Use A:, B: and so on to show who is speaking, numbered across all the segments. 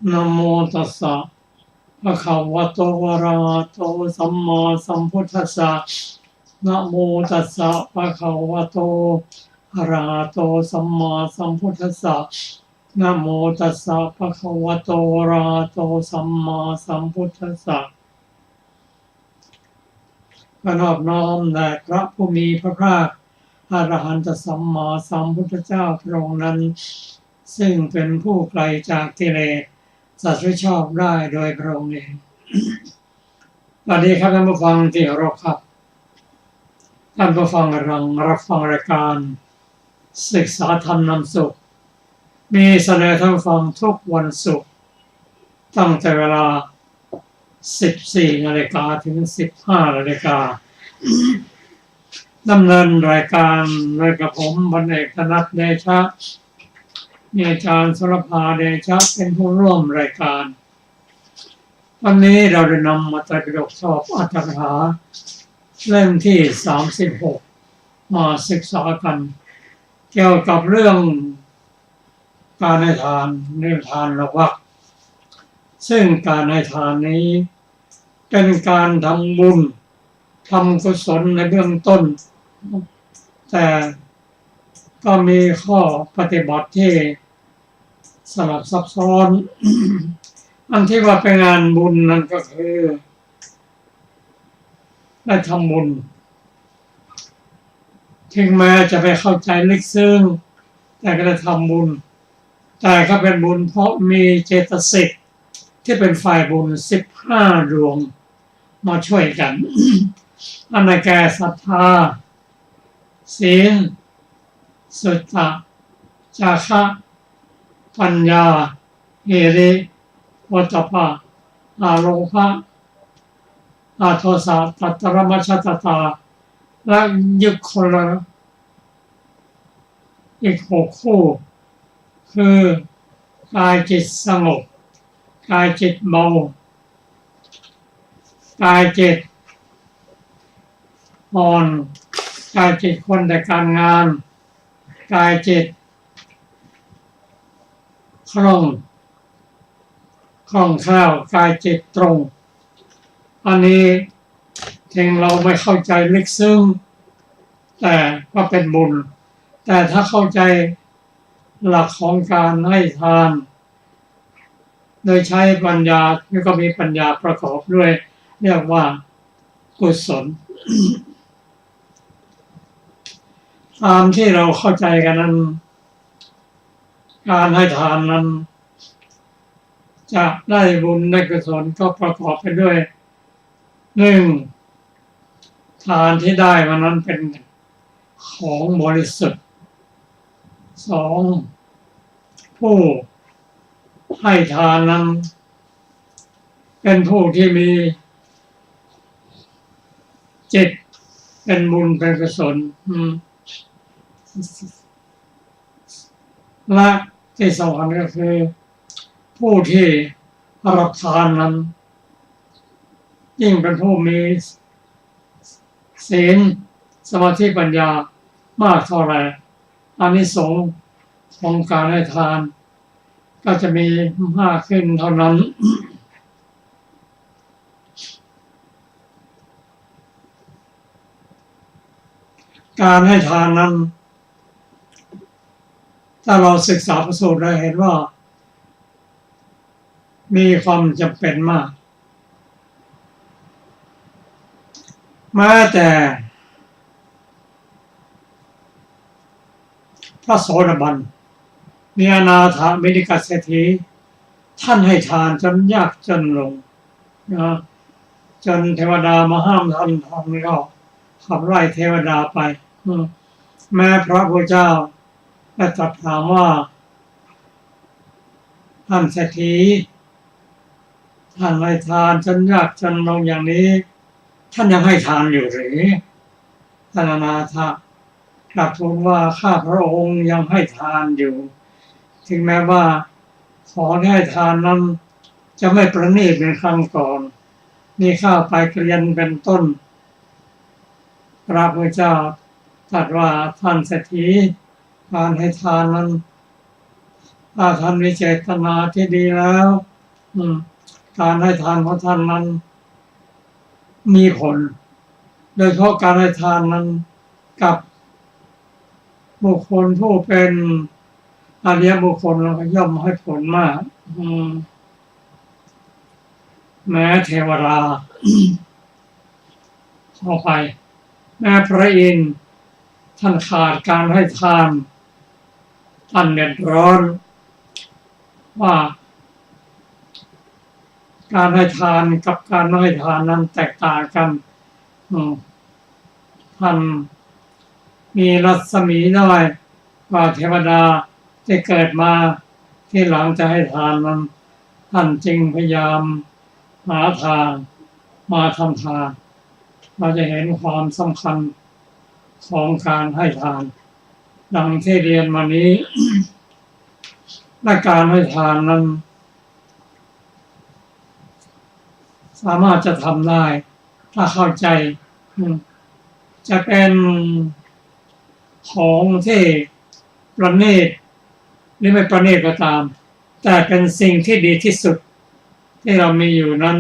A: นะโมตัสสะภะคะวะโตอะระหะโตสัมมาสัมพุทธัสสะนะโมตัสสะภะคะวะโตอะระหะโตสัมมาสัมพุทธัสสะนะโมตัสสะภะคะวะโตอะระหะโตสัมมาสัมพุทธัสสะขอนอบน้อมแด่พระผู้มีพระภาคอรหันตสัมมาสัมพุทธเจ้าพระองค์นั้นซึ่งเป็นผู้ไกลจากกิเลสสัตว์ที่ชอบได้โดยพระองค์เองสวัสดีครับท่านผู้ฟังที่เคารพครับท่านผู้ฟังกำลังรับฟังรายการศึกษาธรรมนำสุขมีเสนอท่านผู้ฟังทุกวันศุกร์ตั้งแต่เวลา 14 นาฬิกาถึง 15 นาฬิกาดำเนินรายการโดยกับผมพลเอกธนัทเดชะมีอาจารย์สุรภาเดชะเป็นผู้ร่วมรายการวันนี้เราได้นำมาตรปิฎกสอบอัตถกถาเล่มที่ 36 มาศึกษากันเกี่ยวกับเรื่องการให้ทานในทานละวรรคซึ่งการให้ทานนี้เป็นการทำบุญทำกุศลในเบื้องต้นแต่ก็มีข้อปฏิบัติที่สลับซับซ้อนอันที่ว่าเป็นงานบุญนั่นก็คือได้ทำบุญถึงแม้จะไม่เข้าใจลึกซึ้งแต่ก็ได้ทำบุญแต่ก็เป็นบุญเพราะมีเจตสิกที่เป็นฝ่ายบุญ15 ดวงมาช่วยกันอันนั้นแก่ศรัทธาศีลสุตตะจาคะปัญญาหิริโอตตัปปะอาโลภะอาโทสะตัตตรมัชฌัตตาและยึดคนละอีก6 คู่คือกายจิตสงบกายจิตเบากายจิตอ่อนกายจิตควรแต่การงานกายจิตคล่องแคล่วกายจิตตรงอันนี้ถึงเราไม่เข้าใจลึกซึ้งแต่ก็เป็นบุญแต่ถ้าเข้าใจหลักของการให้ทานโดยใช้ปัญญาแล้วก็มีปัญญาประกอบด้วยเรียกว่ากุศลตามที่เราเข้าใจกันนั้นการให้ทานนั้นจะได้บุญได้กุศลก็ประกอบไปด้วย 1. ทานที่ได้มานั้นเป็นของบริสุทธิ์ 2. ผู้ให้ทานนั้นเป็นผู้ที่มีจิตเป็นบุญเป็นกุศลและที่สำคัญก็คือผู้ที่รับทานนั้นยิ่งเป็นผู้มีศีลสมาธิปัญญามากเท่าไหร่อานิสงส์ของการให้ทานก็จะมีมากขึ้นเท่านั้นการให้ทานนั้นถ้าเราศึกษาพระสูตรได้เห็นว่ามีความจำเป็นมากแม้แต่พระโสดาบันมีอนาถาบิณฑิกเศรษฐีท่านให้ทานจนยากจนลงนะจนเทวดามาห้ามท่านทำก็ขับไล่เทวดาไปแม้พระพุทธเจ้าได้ตรัสถามว่าท่านเศรษฐีท่านให้ทานจนยากจนลงอย่างนี้ท่านยังให้ทานอยู่หรือท่านอนาถกลับทูลว่าข้าพระองค์ยังให้ทานอยู่ถึงแม้ว่าของที่ให้ทานนั้นจะไม่ประณีตเป็นครั้งก่อนมีข้าวไปเกลียนเป็นต้นพระพุทธเจ้าตรัสว่าท่านเศรษฐีการให้ทานนั้น ถ้าท่านมีเจตนาที่ดีแล้วการให้ทานของท่านนั้นมีผลโดยเฉพาะการให้ทานนั้นกับบุคคลผู้เป็นอริยบุคคลเราก็ย่อมให้ผลมากแม้เทวดาเข้าไปแม้พระอินทร์ท่านขาดการให้ทานท่านเดือดร้อนว่าการให้ทานกับการไม่ให้ทานนั้นแตกต่างกันท่านมีรัศมีน้อยกว่าเทวดาที่เกิดมาที่หลังจะให้ทานนั้นท่านจึงพยายามหาทางมาทำทานเราจะเห็นความสำคัญของการให้ทานดังที่เรียนมานี้ และการให้ทานนั้นสามารถจะทำได้ถ้าเข้าใจจะเป็นของที่ประณีตหรือไม่ประณีตก็ตามแต่เป็นสิ่งที่ดีที่สุดที่เรามีอยู่นั้น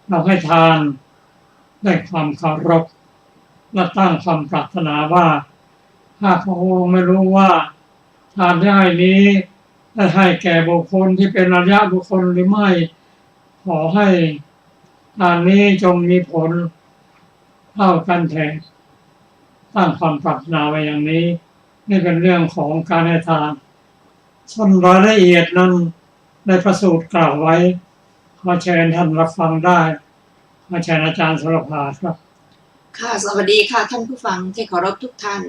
A: เราให้ทานด้วยความเคารพและตั้งความปรารถนาว่าถ้าพระองค์ไม่รู้ว่าทานได้นี้ได้ให้แก่บุคคลที่เป็นอริยบุคคลหรือไม่ขอให้ทานนี้จงมีผลเท่ากันแทนตั้งความปรารถนาไว้อย่างนี้นี่เป็นเรื่องของการให้ทานส่วนรายละเอียดนั้นในพระสูตรกล่าวไว้ขอเชิญท่านรับฟังได้ขอเชิญอาจารย์สรภาครับ
B: ค่ะสวัสดีค่ะท่านผู้ฟังที่เคารพทุกท่าน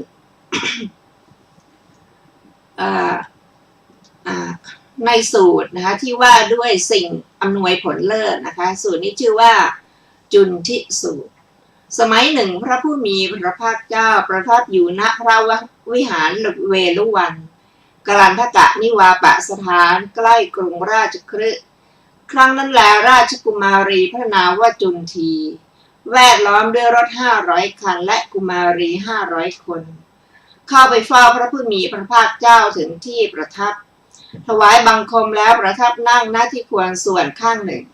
B: ในสูตรนะคะที่ว่าด้วยสิ่งอำนวยผลเลิศนะคะสูตรนี้ชื่อว่าจุนทิสูตรสมัยหนึ่งพระผู้มีพระภาคเจ้าประทับอยู่ณพระวิหารเวฬุวันกรันทกะนิวาปสถานใกล้กรุงราชคฤห์ครั้งนั้นแลราชกุมารีพระนามว่าจุนทีแวดล้อมด้วยรถ500 คันและกุมารี500 คนเข้าไปเฝ้าพระผู้มีพระภาคเจ้าถึงที่ประทับถวายบังคมแล้วประทับนั่งหน้าที่ควรส่วนข้างหนึ่ง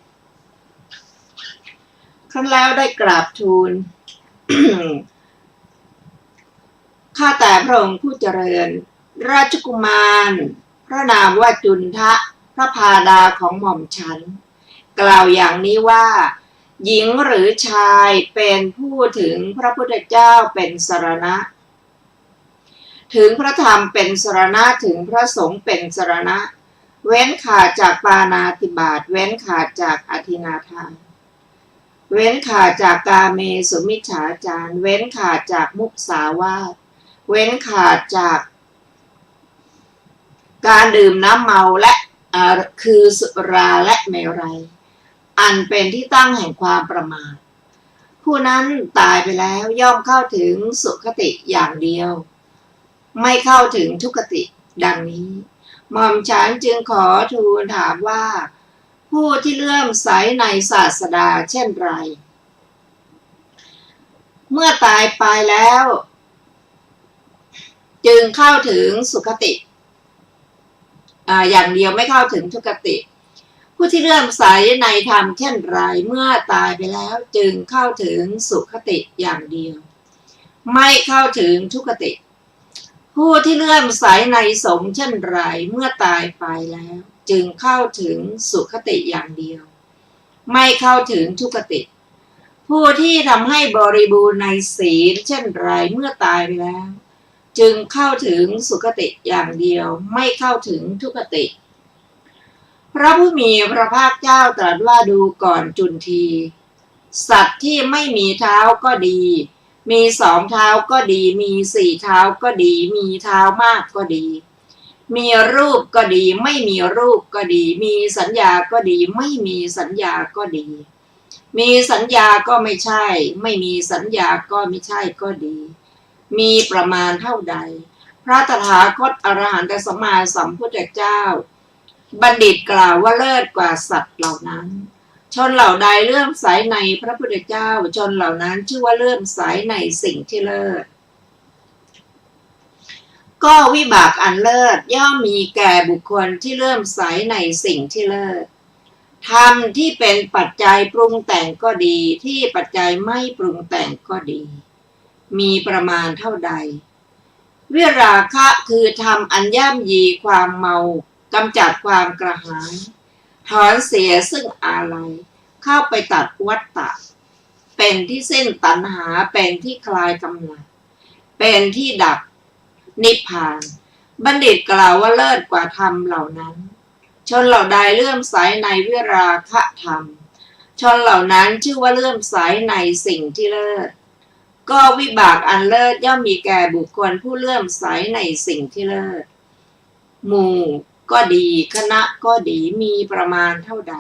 B: ครั้นแล้วได้กราบทูล ข้าแต่พระองค์ผู้เจริญราชกุมารพระนามว่าจุนทะพระพาดาของหม่อมฉันกล่าวอย่างนี้ว่าหญิงหรือชายเป็นผู้ถึงพระพุทธเจ้าเป็นสรณะถึงพระธรรมเป็นสรณะถึงพระสงฆ์เป็นสรณะเว้นขาดจากปาณาติบาตเว้นขาดจากอธินาทานเว้นขาดจากกาเมสุมิจฉาจารเว้นขาดจากมุสาวาทเว้นขาดจากการดื่มน้ำเมาและคือสุราและเมรัยอันเป็นที่ตั้งแห่งความประมาทผู้นั้นตายไปแล้วย่อมเข้าถึงสุคติอย่างเดียวไม่เข้าถึงทุกติดังนี้หม่อมฉันจึงขอทูลถามว่าผู้ที่เลื่อมใสในศาสดาเช่นไรเมื่อตายไปแล้วจึงเข้าถึงสุคติอย่างเดียวไม่เข้าถึงทุกติผู้ที่เลื่อมใสในธรรมเช่นไรเมื่อตายไปแล้วจึงเข้าถึงสุคติอย่างเดียวไม่เข้าถึงทุกติผู้ที่เลื่อมใสในสงฆ์เช่นไรเมื่อตายไปแล้วจึงเข้าถึงสุคติอย่างเดียวไม่เข้าถึงทุกติผู้ที่ทำให้บริบูรณ์ในศีลเช่นไรเมื่อตายไปแล้วจึงเข้าถึงสุคติอย่างเดียวไม่เข้าถึงทุกติพระผู้มีพระภาคเจ้าตรัสว่าดูก่อนจุนทีสัตว์ที่ไม่มีเท้าก็ดีมี2 เท้าก็ดีมี4 เท้าก็ดีมีเท้ามากก็ดีมีรูปก็ดีไม่มีรูปก็ดีมีสัญญาก็ดีไม่มีสัญญาก็ดีมีสัญญาก็ไม่ใช่ไม่มีสัญญาก็ไม่ใช่ก็ดีมีประมาณเท่าใดพระตถาคตอรหันตสัมมาสัมพุทธเจ้าบัณฑิตกล่าวว่าเลิศกว่าสัตว์เหล่านั้นชนเหล่าใดเลื่อมใสในพระพุทธเจ้าชนเหล่านั้นชื่อว่าเลื่อมใสในสิ่งที่เลิศ ก็วิบากอันเลิศย่อมมีแก่บุคคลที่เริ่มใสในสิ่งที่เลิศธรรมที่เป็นปัจจัยปรุงแต่งก็ดีที่ปัจจัยไม่ปรุงแต่งก็ดีมีประมาณเท่าใดวิราคะคือทำอันย่ำยีความเมากำจัดความกระหายถอนเสียซึ่งอาลัยเข้าไปตัดวัฏฏะเป็นที่สิ้นตัณหาเป็นที่คลายกำลังเป็นที่ดับนิพพานบัณฑิตกล่าวว่าเลิศกว่าธรรมเหล่านั้นชนเหล่าใดเลื่อมใสในวิราคะธรรมชนเหล่านั้นชื่อว่าเลื่อมใสในสิ่งที่เลิศก็วิบากอันเลิศย่อมมีแก่บุคคลผู้เลื่อมใสในสิ่งที่เลิศหมู่ก็ดีคณะก็ดีมีประมาณเท่าใด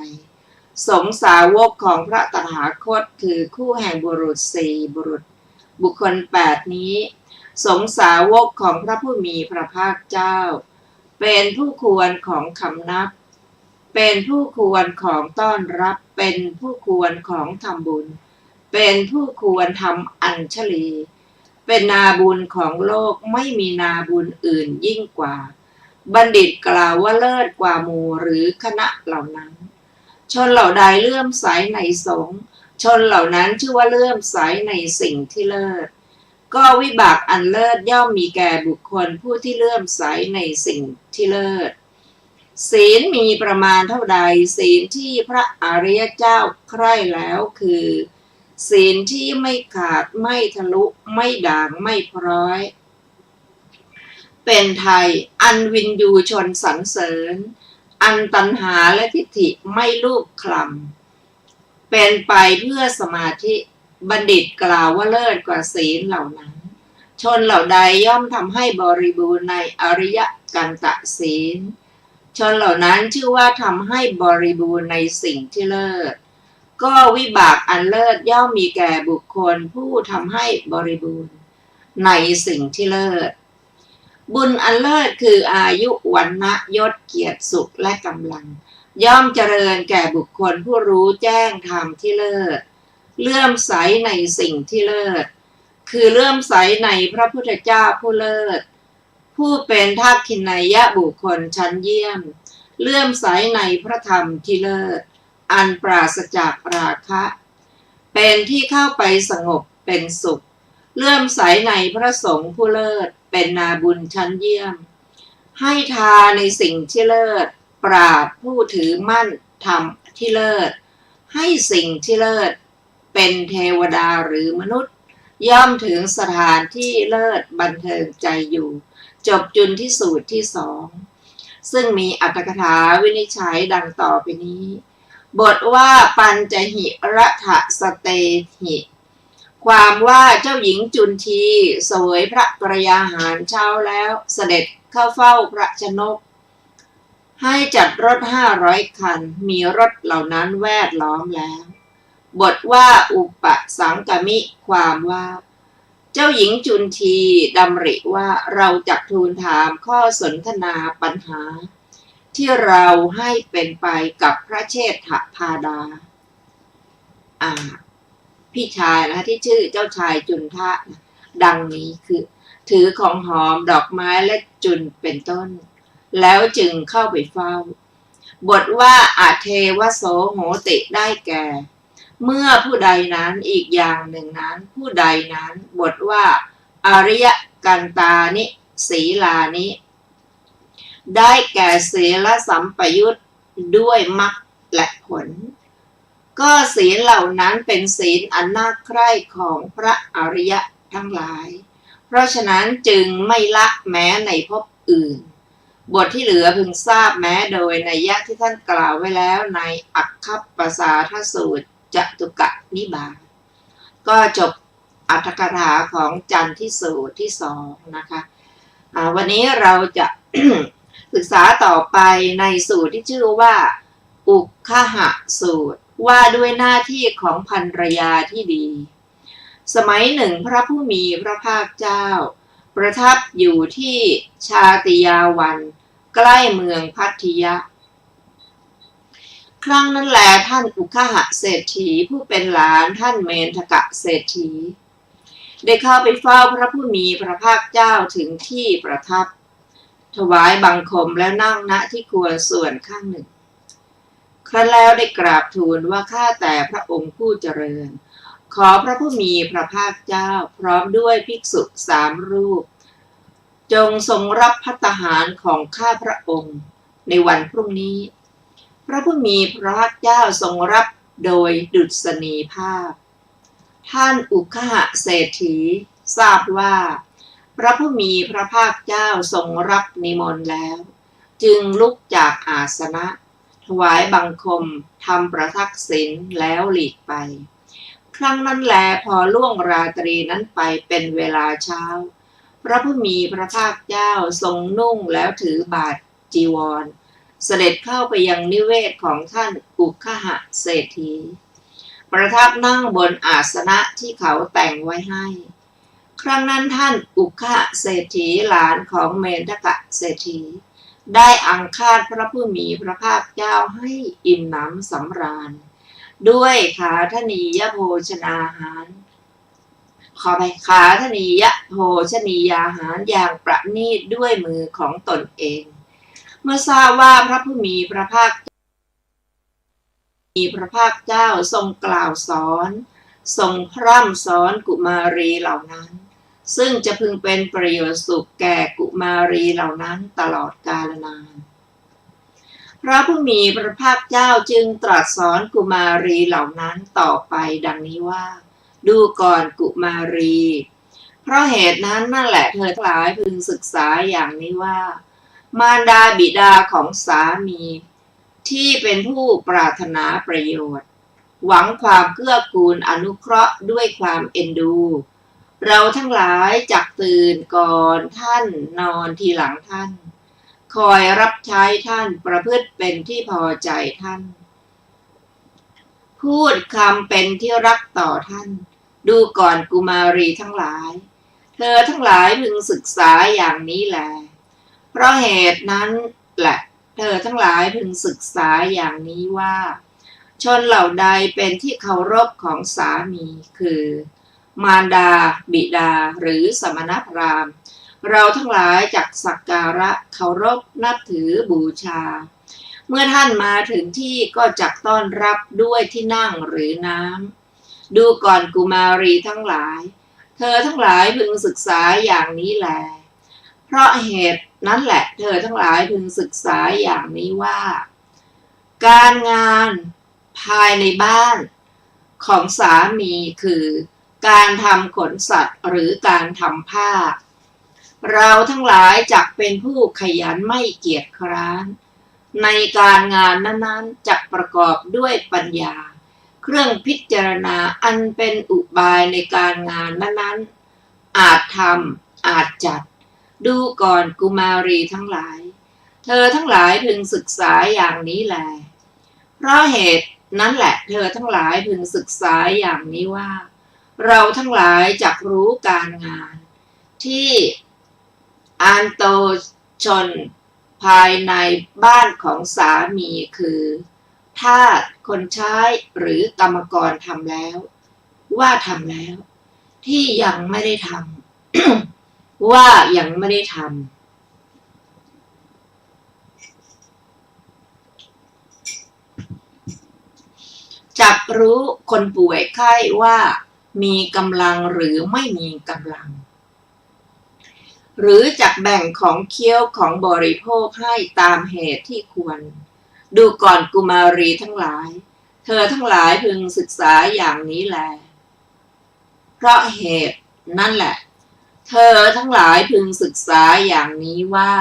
B: สงฆ์สาวกของพระตถาคตคือคู่แห่งบุรุษสี่บุรุษบุคคล8นี้สงฆ์สาวกของพระผู้มีพระภาคเจ้าเป็นผู้ควรของคำนับเป็นผู้ควรของต้อนรับเป็นผู้ควรของทำบุญเป็นผู้ควรทำอัญชลีเป็นนาบุญของโลกไม่มีนาบุญอื่นยิ่งกว่าบัณฑิตกล่าวว่าเลิศกว่าหมู่หรือคณะเหล่านั้นชนเหล่าใดเลื่อมใสในสงฆ์ชนเหล่านั้นชื่อว่าเลื่อมใสในสิ่งที่เลิศก็วิบากอันเลิศย่อมมีแก่บุคคลผู้ที่เลื่อมใสในสิ่งที่เลิศศีลมีประมาณเท่าใดศีลที่พระอริยเจ้าใคร่แล้วคือศีลที่ไม่ขาดไม่ทะลุไม่ด่างไม่พร้อยเป็นไทยอันวินยูชนสรรเสริญอันตัณหาและทิฏฐิไม่ลูบคลำเป็นไปเพื่อสมาธิบัณฑิตกล่าวว่าเลิศกว่าศีลเหล่านั้นชนเหล่าใดย่อมทำให้บริบูรณ์ในอริยกันตศีลชนเหล่านั้นชื่อว่าทำให้บริบูรณ์ในสิ่งที่เลิศก็วิบากอันเลิศย่อมมีแก่บุคคลผู้ทำให้บริบูรณ์ในสิ่งที่เลิศบุญอันเลิศคืออายุวรรณะยศเกียรติสุขและกำลังย่อมเจริญแก่บุคคลผู้รู้แจ้งธรรมที่เลิศเลื่อมใสในสิ่งที่เลิศคือเลื่อมใสในพระพุทธเจ้าผู้เลิศผู้เป็นทักขิณัยบุคคลชั้นเยี่ยมเลื่อมใสในพระธรรมที่เลิศอันปราศจากราคะเป็นที่เข้าไปสงบเป็นสุขเลื่อมใสในพระสงฆ์ผู้เลิศเป็นนาบุญชั้นเยี่ยมให้ทานในสิ่งที่เลิศปราดผู้ถือมั่นธรรมที่เลิศให้สิ่งที่เลิศเป็นเทวดาหรือมนุษย์ย่อมถึงสถานที่เลิศบันเทิงใจอยู่จบจุลที่สูตรที่2ซึ่งมีอรรถกถาวินิจฉัยดังต่อไปนี้บทว่าปัญจหิรัฐสเตหิความว่าเจ้าหญิงจุนทีเสวยพระกรยาหารเช้าแล้วเสด็จเข้าเฝ้าพระชนกให้จัดรถ500 คันมีรถเหล่านั้นแวดล้อมแล้วบทว่าอุปสังกมิความว่าเจ้าหญิงจุนทีดำริว่าเราจักทูลถามข้อสนทนาปัญหาที่เราให้เป็นไปกับพระเชษฐพาดาพี่ชายนะที่ชื่อเจ้าชายจุนทะดังนี้คือถือของหอมดอกไม้และจุนเป็นต้นแล้วจึงเข้าไปเฝ้าบทว่าอาเทวโสโหติได้แก่เมื่อผู้ใดนั้นอีกอย่างหนึ่งนั้นผู้ใดนั้นบทว่าอริยกันตานิศีลานิได้แก่ศีลสัมปยุตด้วยมรรคและผลก็ศีลเหล่านั้นเป็นศีลอันน่าใคร่ของพระอริยะทั้งหลายเพราะฉะนั้นจึงไม่ละแม้ในภพอื่นบทที่เหลือพึงทราบแม้โดยนัยยะที่ท่านกล่าวไว้แล้วในอัคคัปปสาทสูตรจตุกนิบาตก็จบอรรถกถาของจันทิสูตรที่2นะคะวันนี้เราจะ ศึกษาต่อไปในสูตรที่ชื่อว่าอุคหะสูตรว่าด้วยหน้าที่ของภรรยาที่ดีสมัยหนึ่งพระผู้มีพระภาคเจ้าประทับอยู่ที่ชาติยาวันใกล้เมืองพัทยะครั้งนั้นแลท่านอุคหะเศรษฐีผู้เป็นหลานท่านเมนทกะเศรษฐี ได้เข้าไปเฝ้าพระผู้มีพระภาคเจ้าถึงที่ประทับถวายบังคมแล้วนั่งณที่ควรส่วนข้างหนึ่งครั้นแล้วได้กราบทูลว่าข้าแต่พระองค์ผู้เจริญขอพระผู้มีพระภาคเจ้าพร้อมด้วยภิกษุ3 รูปจงทรงรับภัตตาหารของข้าพระองค์ในวันพรุ่งนี้พระผู้มีพระภาคเจ้าทรงรับโดยดุษณีภาพท่านอุคหะเศรษฐีทราบว่าพระผู้มีพระภาคเจ้าทรงรับนิมนต์แล้วจึงลุกจากอาสนะถวายบังคมทำประทักษิณแล้วหลีกไปครั้งนั้นแลพอล่วงราตรีนั้นไปเป็นเวลาเช้าพระผู้มีพระภาคเจ้าทรงนุ่งแล้วถือบาตรจีวรเสด็จเข้าไปยังนิเวศของท่านอุคหะเศรษฐีประทับนั่งบนอาสนะที่เขาแต่งไว้ให้ครั้งนั้นท่านอุคหะเศรษฐีหลานของเมนทกะเศรษฐีได้อังคาดพระผู้มีพระภาคเจ้าให้อิ่มหนำสำราญด้วยขาธนียโภชนาหารขอไปขาธนียโภชนียาหารอย่างประณีตด้วยมือของตนเองเมื่อทราบว่าพระผู้มีพระภาคเจ้าทรงกล่าวสอนทรงพร่ำสอนกุมารีเหล่านั้นซึ่งจะพึงเป็นประโยชน์สุขแก่กุมารีเหล่านั้นตลอดกาลนานพระผู้มีพระภาคเจ้าจึงตรัสสอนกุมารีเหล่านั้นต่อไปดังนี้ว่าดูก่อนกุมารีเพราะเหตุนั้นนั่นแหละเธอทั้งหลายพึงศึกษาอย่างนี้ว่ามารดาบิดาของสามีที่เป็นผู้ปรารถนาประโยชน์หวังความเกื้อกูลอนุเคราะห์ด้วยความเอ็นดูเราทั้งหลายจักตื่นก่อนท่านนอนทีหลังท่านคอยรับใช้ท่านประพฤติเป็นที่พอใจท่านพูดคำเป็นที่รักต่อท่านดูก่อนกุมารีทั้งหลายเธอทั้งหลายพึงศึกษาอย่างนี้แลเพราะเหตุนั้นแหละเธอทั้งหลายพึงศึกษาอย่างนี้ว่าชนเหล่าใดเป็นที่เคารพของสามีคือมารดาบิดาหรือสมณพราหมณ์เราทั้งหลายจักสักการะเคารพนับถือบูชาเมื่อท่านมาถึงที่ก็จักต้อนรับด้วยที่นั่งหรือน้ำดูก่อนกุมารีทั้งหลายเธอทั้งหลายพึงศึกษาอย่างนี้แลเพราะเหตุนั้นแหละเธอทั้งหลายพึงศึกษาอย่างนี้ว่าการงานภายในบ้านของสามีคือการทำขนสัตว์หรือการทำผ้าเราทั้งหลายจักเป็นผู้ขยันไม่เกียจคร้านในการงานนั้นๆจักประกอบด้วยปัญญาเครื่องพิจารณาอันเป็นอุบายในการงานนั้นๆอาจทำอาจจัดดูก่อนกุมารีทั้งหลายเธอทั้งหลายพึงศึกษาอย่างนี้แลเพราะเหตุนั้นแหละเธอทั้งหลายพึงศึกษาอย่างนี้ว่าเราทั้งหลายจักรู้การงานที่อันโตชนภายในบ้านของสามีคือทาสคนใช้หรือกรรมกรทำแล้วว่าทำแล้วที่ยังไม่ได้ทำ ว่ายังไม่ได้ทำจักรู้คนป่วยไข้ว่ามีกำลังหรือไม่มีกำลังหรือจักแบ่งของเคี้ยวของบริโภคให้ตามเหตุที่ควรดูก่อนกุมารีทั้งหลายเธอทั้งหลายพึงศึกษาอย่างนี้แลเพราะเหตุนั่นแหละเธอทั้งหลายพึงศึกษาอย่างนี้ว่า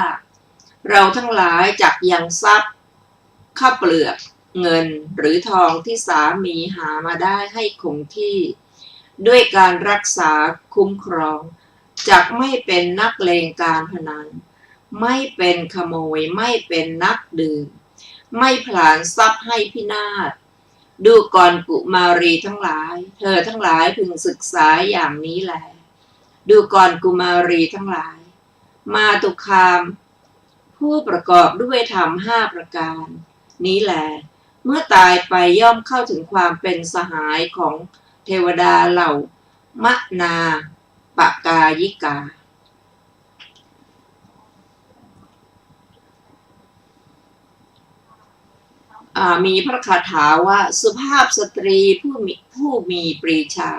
B: เราทั้งหลายจักยังทรัพย์ข้าวเปลือกเงินหรือทองที่สามีหามาได้ให้คงที่ด้วยการรักษาคุ้มครองจักไม่เป็นนักเลงการพนันไม่เป็นขโมยไม่เป็นนักดื่มไม่ผลาญทรัพย์ให้พินาศดูก่อนกุมารีทั้งหลายเธอทั้งหลายพึงศึกษาอย่างนี้แลดูก่อนกุมารีทั้งหลายมาตุคามผู้ประกอบด้วยธรรม5 ประการนี้แลเมื่อตายไปย่อมเข้าถึงความเป็นสหายของเทวดาเหล่ามะนา ปกายิกามีพระคาถาว่าสุภาพสตรีผู้มีปรีชา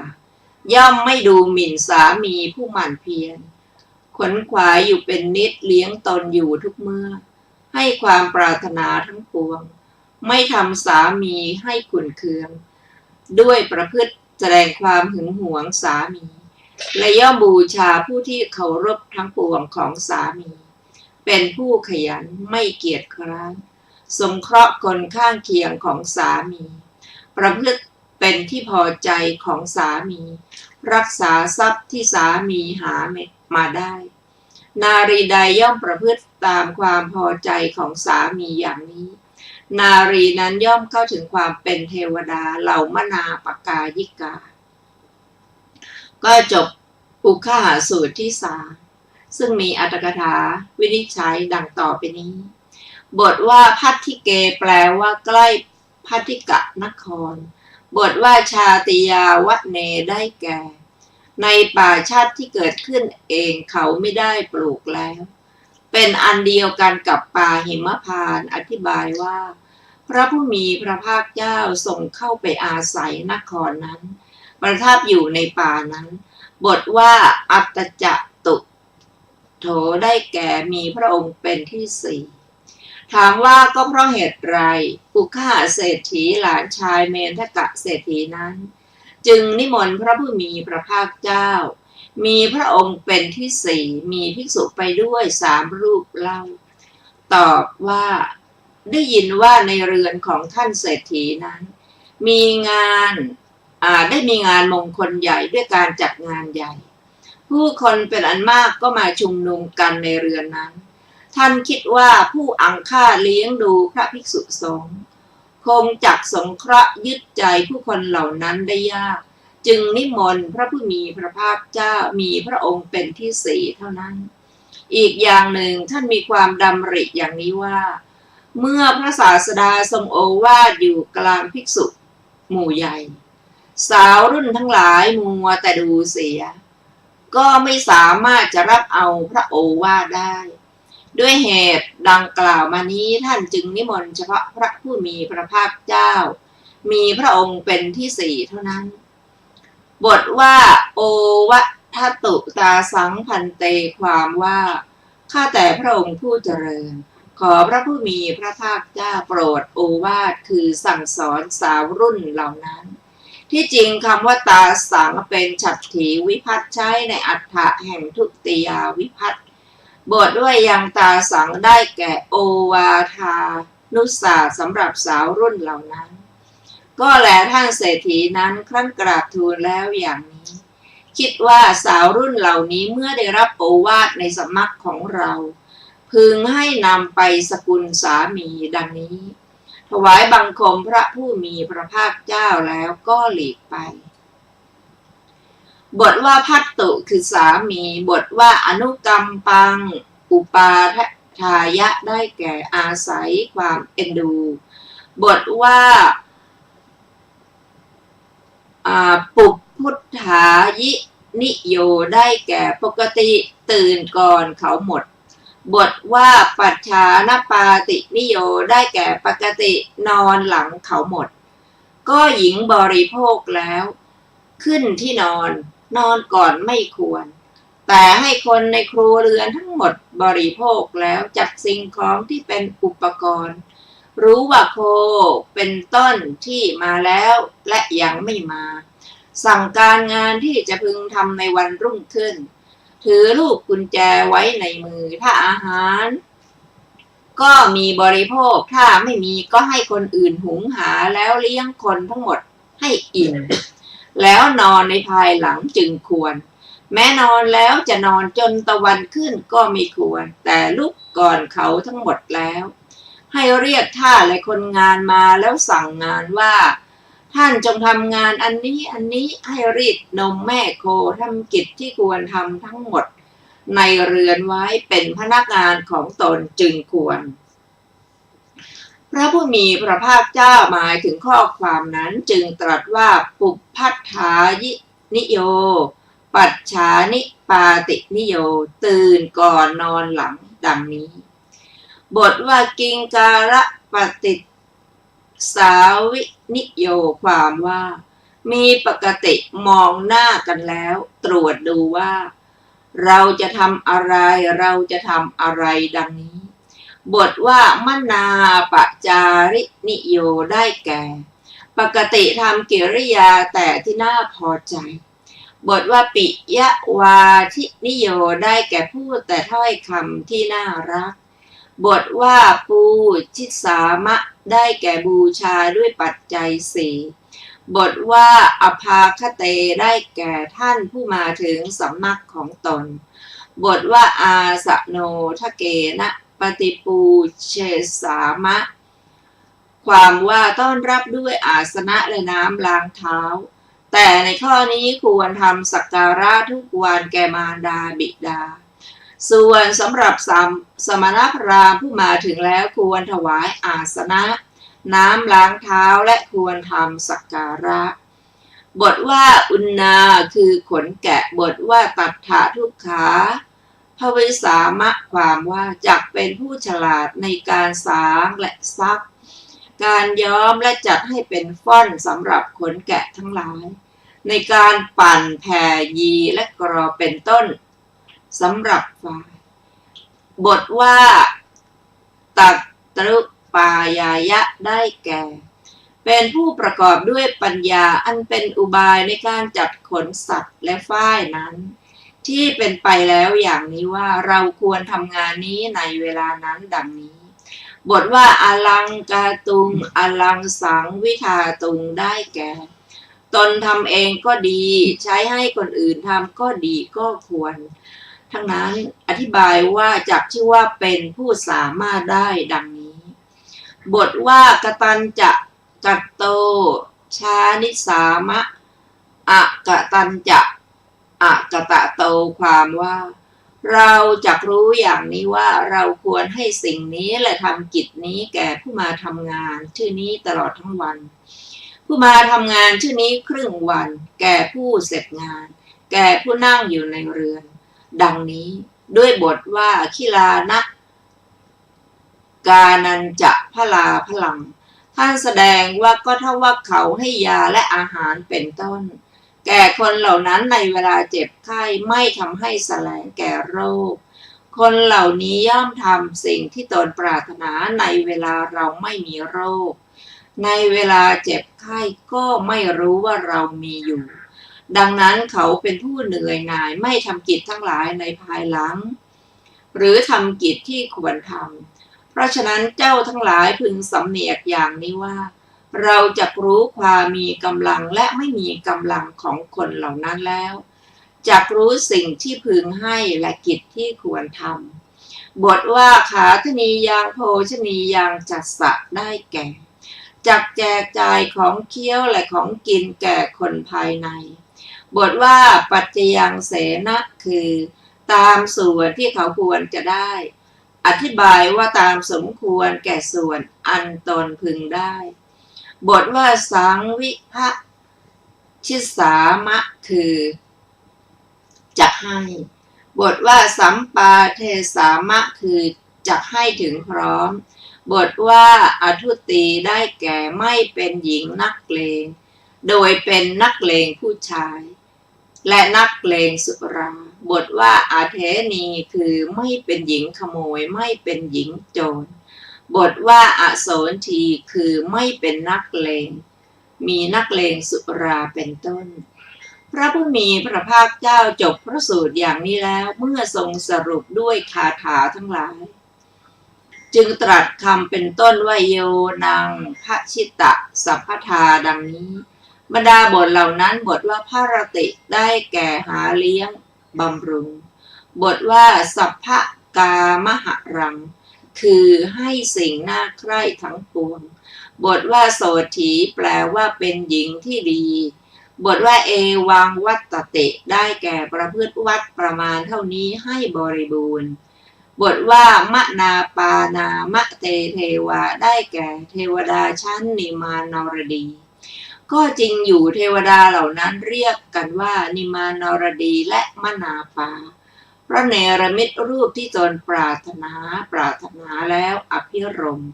B: ย่อมไม่ดูหมิ่นสามีผู้หมั่นเพียรขวนขวายอยู่เป็นนิดเลี้ยงตนอยู่ทุกเมื่อให้ความปรารถนาทั้งปวงไม่ทำสามีให้ขุ่นเคืองด้วยประพฤติแสดงความหึงหวงสามีและย่อมบูชาผู้ที่เคารพทั้งปวงของสามีเป็นผู้ขยันไม่เกียจคร้านสงเคราะห์คนข้างเคียงของสามีประพฤติเป็นที่พอใจของสามีรักษาทรัพย์ที่สามีหามาได้นารีใดย่อมประพฤติตามความพอใจของสามีอย่างนี้นารีนั้นย่อมเข้าถึงความเป็นเทวดาเหล่ามนาปกายิกาก็จบอุคหาสูตรที่3ซึ่งมีอรรถกถาวินิจฉัยดังต่อไปนี้บทว่าพัทธิเกแปลว่าใกล้พัทธิกะนครบทว่าชาติยาวะเนได้แก่ในป่าชาติที่เกิดขึ้นเองเขาไม่ได้ปลูกแล้วเป็นอันเดียวกันกับป่าหิมพานต์อธิบายว่าพระผู้มีพระภาคเจ้าทรงเข้าไปอาศัยนครนั้นประทับอยู่ในป่านั้นบทว่าอัตตจะตุโถได้แก่มีพระองค์เป็นที่4ถามว่าก็เพราะเหตุไรอุคหเศรษฐีหลานชายเมนทกะเศรษฐีนั้นจึงนิมนต์พระผู้มีพระภาคเจ้ามีพระองค์เป็นที่4มีภิกษุไปด้วย3รูปเล่าตอบว่าได้ยินว่าในเรือนของท่านเศรษฐีนั้นมีงานได้มีงานมงคลใหญ่ด้วยการจัดงานใหญ่ผู้คนเป็นอันมากก็มาชุมนุมกันในเรือนนั้นท่านคิดว่าผู้อังค่าเลี้ยงดูพระภิกษุสงฆ์คงจักสงเคราะห์ยึดใจผู้คนเหล่านั้นได้ยากจึงนิมนต์พระผู้มีพระภาคเจ้ามีพระองค์เป็นที่4เท่านั้นอีกอย่างหนึ่งท่านมีความดำริอย่างนี้ว่าเมื่อพระศาสดาทรงโอวาทอยู่กลางภิกษุหมู่ใหญ่สาวรุ่นทั้งหลายมัวแต่ดูเสียก็ไม่สามารถจะรับเอาพระโอวาทได้ด้วยเหตุดังกล่าวมานี้ท่านจึงนิมนต์เฉพาะพระผู้มีพระภาคเจ้ามีพระองค์เป็นที่4เท่านั้นบทว่าโอวะทัตตุตาสังพันเตความว่าข้าแต่พระองค์ผู้เจริญขอพระผู้มีพระภาคเจ้าโปรดโอวาทคือสั่งสอนสาวรุ่นเหล่านั้นที่จริงคำว่าตาสังเป็นฉัตรถีวิภัตใช้ในอัฏฐะแห่งทุติยาวิภัตบทด้วยยังตาสังได้แก่โอวาทานุสาสำหรับสาวรุ่นเหล่านั้นก็แลท่านเศรษฐีนั้นครั้นกราบทูลแล้วอย่างนี้คิดว่าสาวรุ่นเหล่านี้เมื่อได้รับโอวาทในสำนักของเราพึงให้นำไปสกุลสามีดังนี้ถวายบังคมพระผู้มีพระภาคเจ้าแล้วก็หลีกไปบทว่าภัตตุคือสามีบทว่าอนุกรรมปังอุปาทายะได้แก่อาศัยความเอ็นดูบทว่าปุพพุทธายินิโยได้แก่ปกติตื่นก่อนเขาหมดบทว่าปัจฉานปาตินิโยได้แก่ปกตินอนหลังเขาหมดก็หญิงบริโภคแล้วขึ้นที่นอนก่อนไม่ควรแต่ให้คนในครัวเรือนทั้งหมดบริโภคแล้วจัดสิ่งของที่เป็นอุปกรณ์รู้ว่าโคเป็นต้นที่มาแล้วและยังไม่มาสั่งการงานที่จะพึงทำในวันรุ่งขึ้นถือลูกกุญแจไว้ในมือถ้าอาหารก็มีบริโภคถ้าไม่มีก็ให้คนอื่นหุงหาแล้วเลี้ยงคนทั้งหมดให้อิ่มแล้วนอนในภายหลังจึงควรแม้นอนแล้วจะนอนจนตะวันขึ้นก็ไม่ควรแต่ลุกก่อนเขาทั้งหมดแล้วให้เรียกท่าและคนงานมาแล้วสั่งงานว่าท่านจงทำงานอันนี้ให้รีดนมแม่โคทำกิจที่ควรทำทั้งหมดในเรือนไว้เป็นพนักงานของตนจึงควรพระผู้มีพระภาคเจ้าหมายถึงข้อความนั้นจึงตรัสว่าปุพพัทธายินิโย ปัจฉานิปาตินิโยตื่นก่อนนอนหลังดังนี้บทว่ากิงการะปฏิสาวินิโยความว่ามีปกติมองหน้ากันแล้วตรวจดูว่าเราจะทำอะไรดังนี้บทว่ามนาปจารินิโยได้แก่ปกติทำกิริยาแต่ที่น่าพอใจบทว่าปิยวาทินิโยได้แก่พูดแต่ถ้อยคำที่น่ารักบทว่าปูชิสามะได้แก่บูชาด้วยปัจจัยสี่บทว่าอภาคเตได้แก่ท่านผู้มาถึงสำนักของตนบทว่าอาสโนทเกนะปฏิปูเชสามะความว่าต้อนรับด้วยอาสนะและน้ำล้างเท้าแต่ในข้อนี้ควรทำสักการะทุกวันแก่มารดาบิดาส่วนสำหรับสมณพราหมณ์ผู้มาถึงแล้วควรถวายอาสนะน้ำล้างเท้าและควรทำสักการะบทว่าอุณนาคือขนแกะบทว่าตัฏฐทุกขาภวิสามะความว่าจักเป็นผู้ฉลาดในการสางและซักการย้อมและจัดให้เป็นฟ่อนสำหรับขนแกะทั้งหลายในการปั่นแผ่ยีและกรอเป็นต้นสำหรับฝ่ายบทว่าตัตรุปายายะได้แก่เป็นผู้ประกอบด้วยปัญญาอันเป็นอุบายในการจัดขนสัตว์และฝ้ายนั้นที่เป็นไปแล้วอย่างนี้ว่าเราควรทำงานนี้ในเวลานั้นดังนี้บทว่าอลังกาตุงอลังสังวิทาตุงได้แก่ตนทำเองก็ดีใช้ให้คนอื่นทำก็ดีก็ควรทั้งนั้นอธิบายว่าจักชื่อว่าเป็นผู้สามารถได้ดังนี้บทว่ากตัญจะกัตโตชานิสามะอกตัญจะอกตะโตความว่าเราจักรู้อย่างนี้ว่าเราควรให้สิ่งนี้และทำกิจนี้แก่ผู้มาทำงานชื่อนี้ตลอดทั้งวันผู้มาทำงานชื่อนี้ครึ่งวันแก่ผู้เสร็จงานแก่ผู้นั่งอยู่ในเรือนดังนี้ด้วยบทว่าคิลานะกานันจะพลาพลังท่านแสดงว่าก็เท่าว่าเขาให้ยาและอาหารเป็นต้นแก่คนเหล่านั้นในเวลาเจ็บไข้ไม่ทำให้แสลงแก่โรคคนเหล่านี้ย่อมทำสิ่งที่ตนปรารถนาในเวลาเราไม่มีโรคในเวลาเจ็บไข้ก็ไม่รู้ว่าเรามีอยู่ดังนั้นเขาเป็นผู้เหนื่อยหน่ายไม่ทำกิจทั้งหลายในภายหลังหรือทำกิจที่ควรทำเพราะฉะนั้นเจ้าทั้งหลายพึงสำเนียกอย่างนี้ว่าเราจะรู้ความมีกำลังและไม่มีกำลังของคนเหล่านั้นแล้วจักรู้สิ่งที่พึงให้และกิจที่ควรทำบทว่าขาธนียางโภชนียางจัสสะได้แก่จักแจกจ่ายของเคี้ยวและของกินแก่คนภายในบทว่าปัจจยังเสนะคือตามส่วนที่เขาควรจะได้อธิบายว่าตามสมควรแก่ส่วนอันตนพึงได้บทว่าสังวิภะชิสามะคือจักให้บทว่าสัมปาเทสามะคือจักให้ถึงพร้อมบทว่าอทุตีได้แก่ไม่เป็นหญิงนักเลงโดยเป็นนักเลงผู้ชายและนักเลงสุราบทว่าอาเทนีคือไม่เป็นหญิงขโมยไม่เป็นหญิงโจรบทว่าอโสนทีคือไม่เป็นนักเลงมีนักเลงสุราเป็นต้นพระผู้มีพระภาคเจ้าจบพระสูตรอย่างนี้แล้วเมื่อทรงสรุปด้วยคาถาทั้งหลายจึงตรัสคำเป็นต้นว่าโยนังพระชิตะสัพพทาดังนี้บรรดาบทเหล่านั้นบทว่าภารติได้แก่หาเลี้ยงบำรุงบทว่าสัพพกามหรังคือให้สิ่งน่าใคร่ทั้งปวงบทว่าโสถีแปลว่าเป็นหญิงที่ดีบทว่าเอวังวัตติได้แก่ประพฤติวัดประมาณเท่านี้ให้บริบูรณ์บทว่ามะนาปานามะเตเทวาได้แก่เทวดาชั้นนิมานรดี ก็จริงอยู่เทวดาเหล่านั้นเรียกกันว่านิมานรดีและมนาปาเพราะเนรมิตรูปที่ตนปรารถนาแล้วอภิรมย์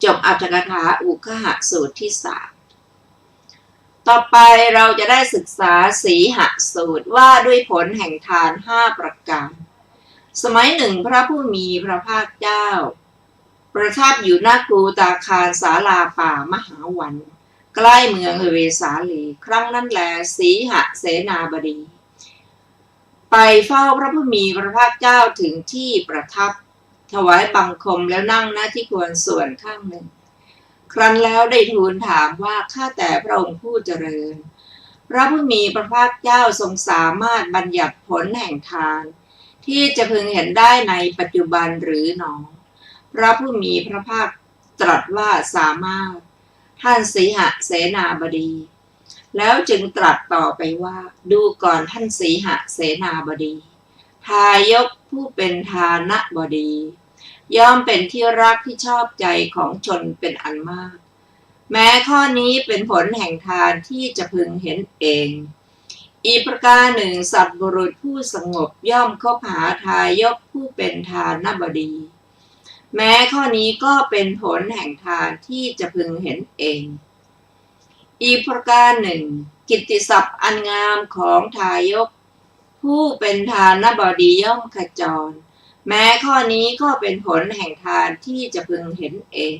B: จบอรรถกถาอุคหสูตรที่ 3ต่อไปเราจะได้ศึกษาสีหสูตรว่าด้วยผลแห่งทาน5ประการสมัยหนึ่งพระผู้มีพระภาคเจ้าประทับอยู่ณกูตาคารศาลาป่ามหาวันใกล้เมืองเวสาลีครั้งนั้นแลสีหเสนาบดีไปเฝ้าพระผู้มีพระภาคเจ้าถึงที่ประทับถวายบังคมแล้วนั่งณที่ควรส่วนข้างหนึ่งครั้นแล้วได้ทูลถามว่าข้าแต่พระองค์ผู้เจริญพระผู้มีพระภาคเจ้าทรงสามารถบัญญัติผลแห่งทานที่จะพึงเห็นได้ในปัจจุบันหรือหนอพระผู้มีพระภาคตรัสว่าสามารถท่านสีหเสนาบดีแล้วจึงตรัสต่อไปว่าดูก่อนท่านสีหเสนาบดีทายกผู้เป็นทานบดีย่อมเป็นที่รักที่ชอบใจของชนเป็นอันมากแม้ข้อนี้เป็นผลแห่งทานที่จะพึงเห็นเองอีกประการหนึ่งสัตว์บุรุษผู้สงบย่อมคบหาทายกผู้เป็นทานบดีแม้ข้อนี้ก็เป็นผลแห่งทานที่จะพึงเห็นเองอีกประการหนึ่งกิตติศัพท์อันงามของทายกผู้เป็นทานบดีย่อมขจรแม้ข้อนี้ก็เป็นผลแห่งทานที่จะพึงเห็นเอง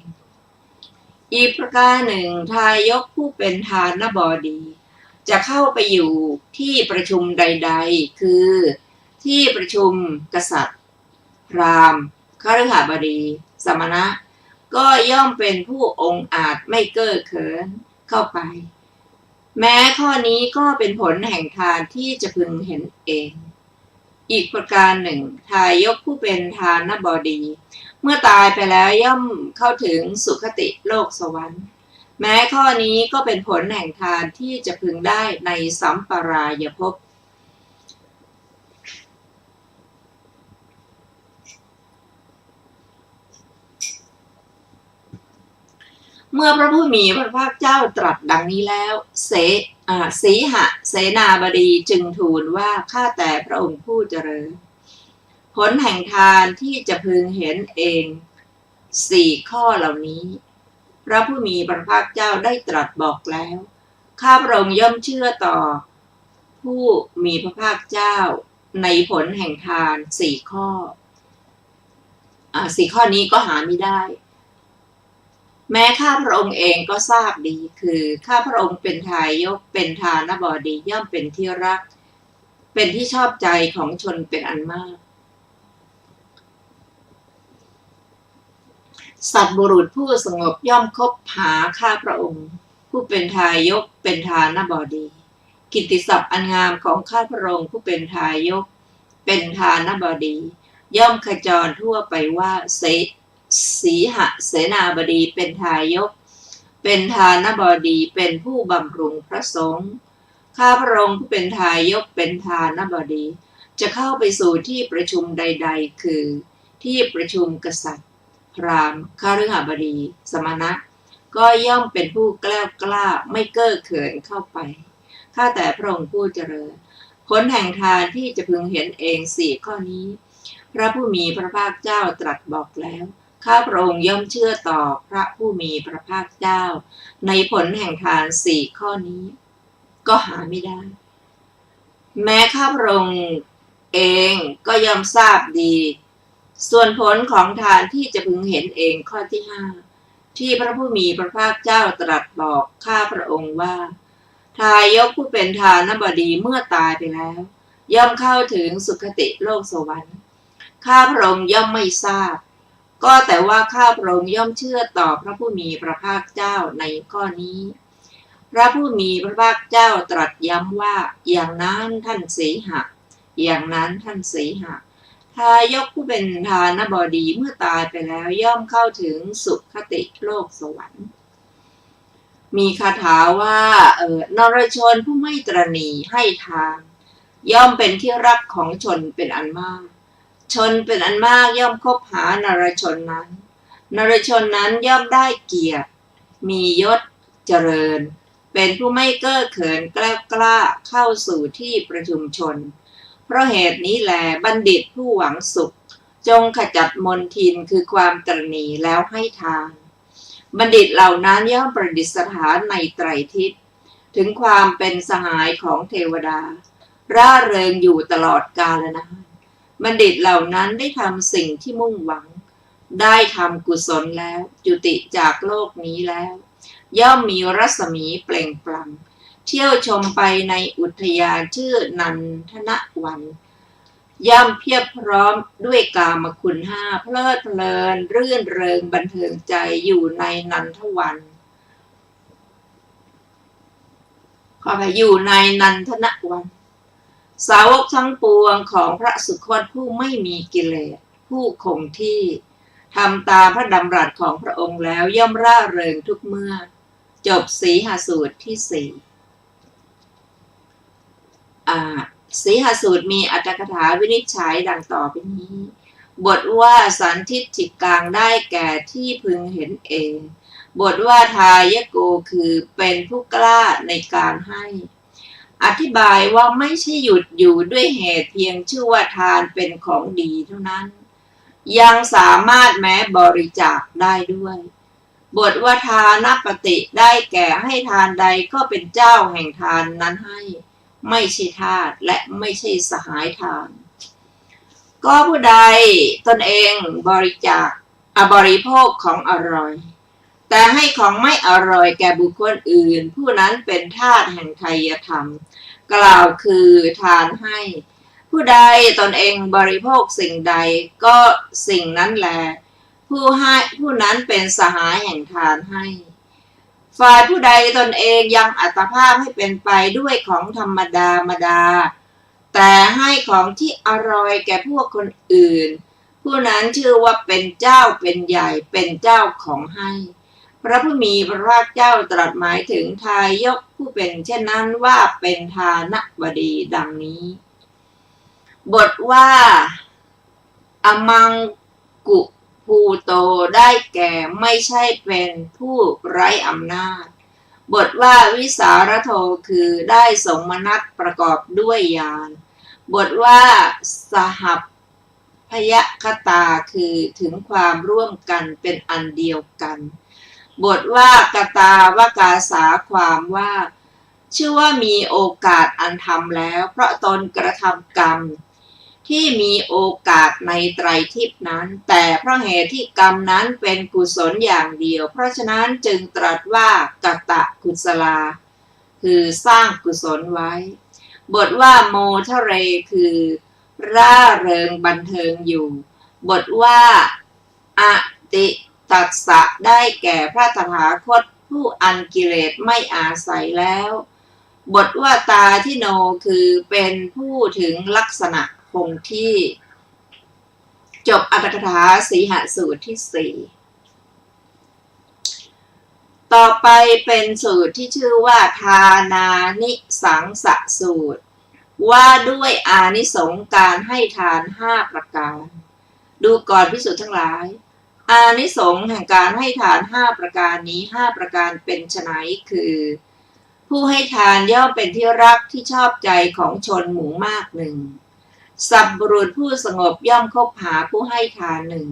B: อีกประการหนึ่งทายกผู้เป็นทานบดีจะเข้าไปอยู่ที่ประชุมใดๆคือที่ประชุมกษัตริย์พราหมณ์คฤหบดีสมณะก็ย่อมเป็นผู้องอาจไม่เก้อเขินเข้าไปแม้ข้อนี้ก็เป็นผลแห่งทานที่จะพึงเห็นเองอีกประการหนึ่งทายกผู้เป็นทานบดีเมื่อตายไปแล้วย่อมเข้าถึงสุคติโลกสวรรค์แม้ข้อนี้ก็เป็นผลแห่งทานที่จะพึงได้ในสัมปรายภพเมื่อพระผู้มีพระภาคเจ้าตรัสดังนี้แล้วสีหเสนาบดีจึงทูลว่าข้าแต่พระองค์ผู้เจริญผลแห่งทานที่จะพึงเห็นเอง4ข้อเหล่านี้พระผู้มีพระภาคเจ้าได้ตรัสบอกแล้วข้าพระองค์ย่อมเชื่อต่อผู้มีพระภาคเจ้าในผลแห่งทาน4ข้อ4ข้อนี้ก็หาไม่ได้แม้ข้าพระองค์เองก็ทราบดีคือข้าพระองค์เป็นทายกเป็นทานบดีย่อมเป็นที่รักเป็นที่ชอบใจของชนเป็นอันมากสัตว์บุรุษผู้สงบย่อมคบหาข้าพระองค์ผู้เป็นทายกเป็นทานบดีกิตติศัพท์อันงามของข้าพระองค์ผู้เป็นทายกเป็นทานบดีย่อมขจรทั่วไปว่าสีหเสนาบดีเป็นทายกเป็นทานบดีเป็นผู้บำรุงพระสงฆ์ข้าพระองค์ผู้เป็นทายกเป็นทานบดีจะเข้าไปสู่ที่ประชุมใดๆคือที่ประชุมกษัตริย์พราหมณ์คฤหบดีสมณะก็ย่อมเป็นผู้แกล้วกล้าไม่เก้อเขินเข้าไปข้าแต่พระองค์ผู้เจริญผลแห่งทานที่จะพึงเห็นเอง4ข้อนี้พระผู้มีพระภาคเจ้าตรัสบอกแล้วข้าพระองค์ย่อมเชื่อต่อพระผู้มีพระภาคเจ้าในผลแห่งทาน4ข้อนี้ก็หาไม่ได้แม้ข้าพระองค์เองก็ย่อมทราบดีส่วนผลของทานที่จะพึงเห็นเองข้อที่5ที่พระผู้มีพระภาคเจ้าตรัสบอกข้าพระองค์ว่าทายกผู้เป็นทานบดีเมื่อตายไปแล้วย่อมเข้าถึงสุคติโลกสวรรค์ข้าพระองค์ย่อมไม่ทราบก็แต่ว่าข้าพระองค์ย่อมเชื่อต่อพระผู้มีพระภาคเจ้าในข้อนี้พระผู้มีพระภาคเจ้าตรัสย้ำว่าอย่างนั้นท่านสีหะอย่างนั้นท่านสีหะทายกผู้เป็นทานบดีเมื่อตายไปแล้วย่อมเข้าถึงสุคติโลกสวรรค์มีคาถาว่านรชนผู้ไม่ตระหนี่ให้ทานย่อมเป็นที่รักของชนเป็นอันมากชนเป็นอันมากย่อมคบหานรชนนั้นนรชนนั้นย่อมได้เกียรติมียศเจริญ เป็นผู้ไม่เก้อเขินกล้าเข้าสู่ที่ประชุมชนเพราะเหตุนี้แลบัณฑิตผู้หวังสุขจงขจัดมลทินคือความตระหนี่แล้วให้ทานบัณฑิตเหล่านั้นย่อมประดิษฐานในไตรทิศถึงความเป็นสหายของเทวดาร่าเริงอยู่ตลอดกาลนานบัณฑิตเหล่านั้นได้ทำสิ่งที่มุ่งหวังได้ทำกุศลแล้วจุติจากโลกนี้แล้วย่อมมีรัศมีเปล่งปลั่งเที่ยวชมไปในอุทยานชื่อนันทนวันย่อมเพียบพร้อมด้วยกามคุณห้าเพลิดเพลินรื่นเริงบันเทิงใจอยู่ในนันทวันขอไปอยู่ในนันทนวันสาวกทั้งปวงของพระสุคตผู้ไม่มีกิเลสผู้คงที่ทำตามพระดำรัสของพระองค์แล้วย่อมร่าเริงทุกเมื่อจบสีหสูตรที่สี่สีหสูตรมีอรรถกถาวินิจฉัยดังต่อไปนี้บทว่าสันทิฏฐิกังได้แก่ที่พึงเห็นเองบทว่าทายโกคือเป็นผู้กล้าในการให้อธิบายว่าไม่ใช่หยุดอยู่ด้วยเหตุเพียงชื่อว่าทานเป็นของดีเท่านั้นยังสามารถแม้บริจาคได้ด้วยบทว่าทานปฏิได้แก่ให้ทานใดก็เป็นเจ้าแห่งทานนั้นให้ไม่ใช่ทาสและไม่ใช่สหายทานก็ผู้ใดตนเองบริโภคของอร่อยแต่ให้ของไม่อร่อยแก่บุคคลอื่นผู้นั้นเป็นทาสแห่งไทยธรรมกล่าวคือทานให้ผู้ใดตนเองบริโภคสิ่งใดก็สิ่งนั้นแลผู้ให้ผู้นั้นเป็นสหายแห่งทานให้ฝ่ายผู้ใดตนเองยังอัตภาพให้เป็นไปด้วยของธรรมดาแต่ให้ของที่อร่อยแก่พวกคนอื่นผู้นั้นชื่อว่าเป็นเจ้าเป็นใหญ่เป็นเจ้าของให้พระผู้มีพระภาคเจ้าตรัสหมายถึงทายกผู้เป็นเช่นนั้นว่าเป็นทานบดีดังนี้บทว่าอมังกุภูโตได้แก่ไม่ใช่เป็นผู้ไร้อำนาจบทว่าวิสารโทคือได้สมนัตประกอบด้วยญาณบทว่าสหัพพยคตาคือถึงความร่วมกันเป็นอันเดียวกันบทว่ากตาวกาสาความว่าชื่อว่ามีโอกาสอันทำแล้วเพราะตนกระทำกรรมที่มีโอกาสในไตรทิพนั้นแต่เพราะเหตุที่กรรมนั้นเป็นกุศลอย่างเดียวเพราะฉะนั้นจึงตรัสว่ากตกุศลาคือสร้างกุศลไว้บทว่าโมทะเรคือร่าเริงบันเทิงอยู่บทว่าอติตัสสะได้แก่พระตถาคตผู้อันกิเลสไม่อาศัยแล้วบทว่าตาทิโนคือเป็นผู้ถึงลักษณะคงที่จบอรรถกถาสีหสูตรที่สี่ต่อไปเป็นสูตรที่ชื่อว่าทานานิสังสสูตรว่าด้วยอานิสงส์การให้ทาน5ประการดูก่อนภิกษุทั้งหลายอานิสงส์แห่งการให้ทาน5ประการนี้5ประการเป็นไฉนคือผู้ให้ทานย่อมเป็นที่รักที่ชอบใจของชนหมู่มากหนึ่งสัพบุรุษผู้สงบย่อมคบหาผู้ให้ทานหนึ่ง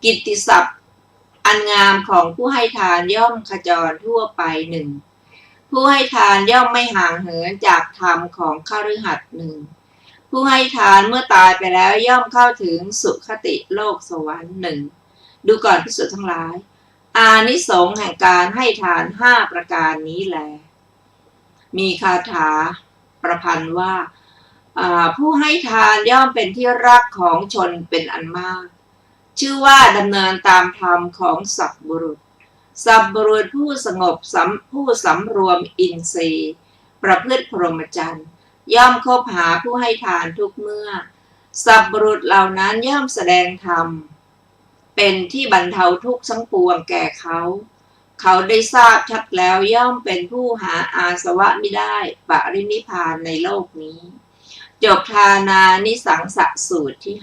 B: กิตติศัพท์อันงามของผู้ให้ทานย่อมขจรทั่วไปหนึ่งผู้ให้ทานย่อมไม่ห่างเหินจากธรรมของคฤหัสถ์หนึ่งผู้ให้ทานเมื่อตายไปแล้วย่อมเข้าถึงสุคติโลกสวรรค์หนึ่งดูก่อนภิกษุทั้งหลายอานิสงส์แห่งการให้ทาน5ประการนี้แลมีคาถาประพันธ์ว่าผู้ให้ทานย่อมเป็นที่รักของชนเป็นอันมากชื่อว่าดำเนินตามธรรมของสัพบุรุษสัพบุรุษผู้สงบผู้สำรวมอินทรีย์ประพฤติพรหมจรรย์ย่อมคบหาผู้ให้ทานทุกเมื่อสัพบุรุษเหล่านั้นย่อมแสดงธรรมเป็นที่บรรเทาทุกข์ทั้งปวงแก่เขาได้ทราบชัดแล้วย่อมเป็นผู้หาอาสวะไม่ได้ปรินิพพานในโลกนี้จบทานานิสังสสูตรที่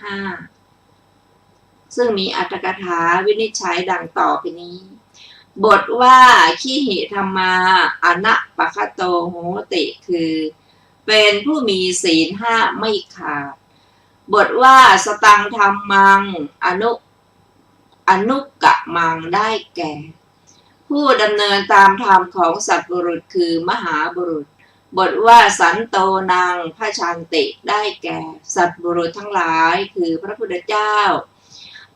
B: 5ซึ่งมีอรรถกถาวินิจฉัยดังต่อไปนี้ บทว่าขีหิธรรมาอนะปะคะโตโหติคือเป็นผู้มีศีลห้าไม่ขาดบทว่าสตังธรรมังอนุกะมังได้แก่ผู้ดำเนินตามธรรมของสัตบุรุษคือมหาบุรุษบทว่าสันโตนังพระชันติได้แก่สัตบุรุษทั้งหลายคือพระพุทธเจ้า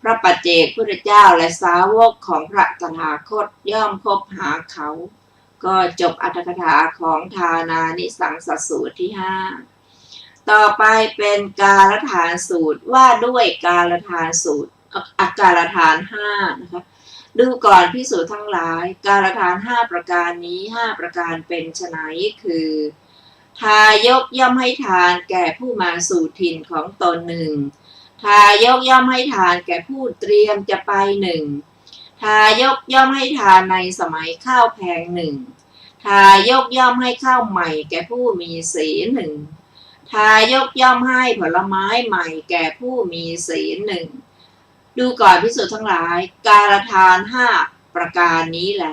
B: พระปัจเจกพุทธเจ้าและสาวกของพระตถาคตย่อมคบหาเขาก็จบอรรถกถาของทานานิสังสสูตรที่5ต่อไปเป็นกาลฐานสูตรว่าด้วยกาลฐานสูตรอากาลฐาน5นะคะดูก่อนภิกษุทั้งหลายกาลฐาน5ประการนี้5ประการเป็นไฉนคือทายกย่อมให้ทานแก่ผู้มาสู่ถิ่นของตนหนึ่งทายกย่อมให้ทานแก่ผู้เตรียมจะไปหนึ่งทายกย่อมให้ทานในสมัยข้าวแพงหนึ่งทายกย่อมให้ข้าวใหม่แก่ผู้มีศีลหนึ่งทายกย่อมให้ผลไม้ใหม่แก่ผู้มีศีลหนึ่งดูก่อนภิกษุทั้งหลายกาลทาน5ประการนี้แล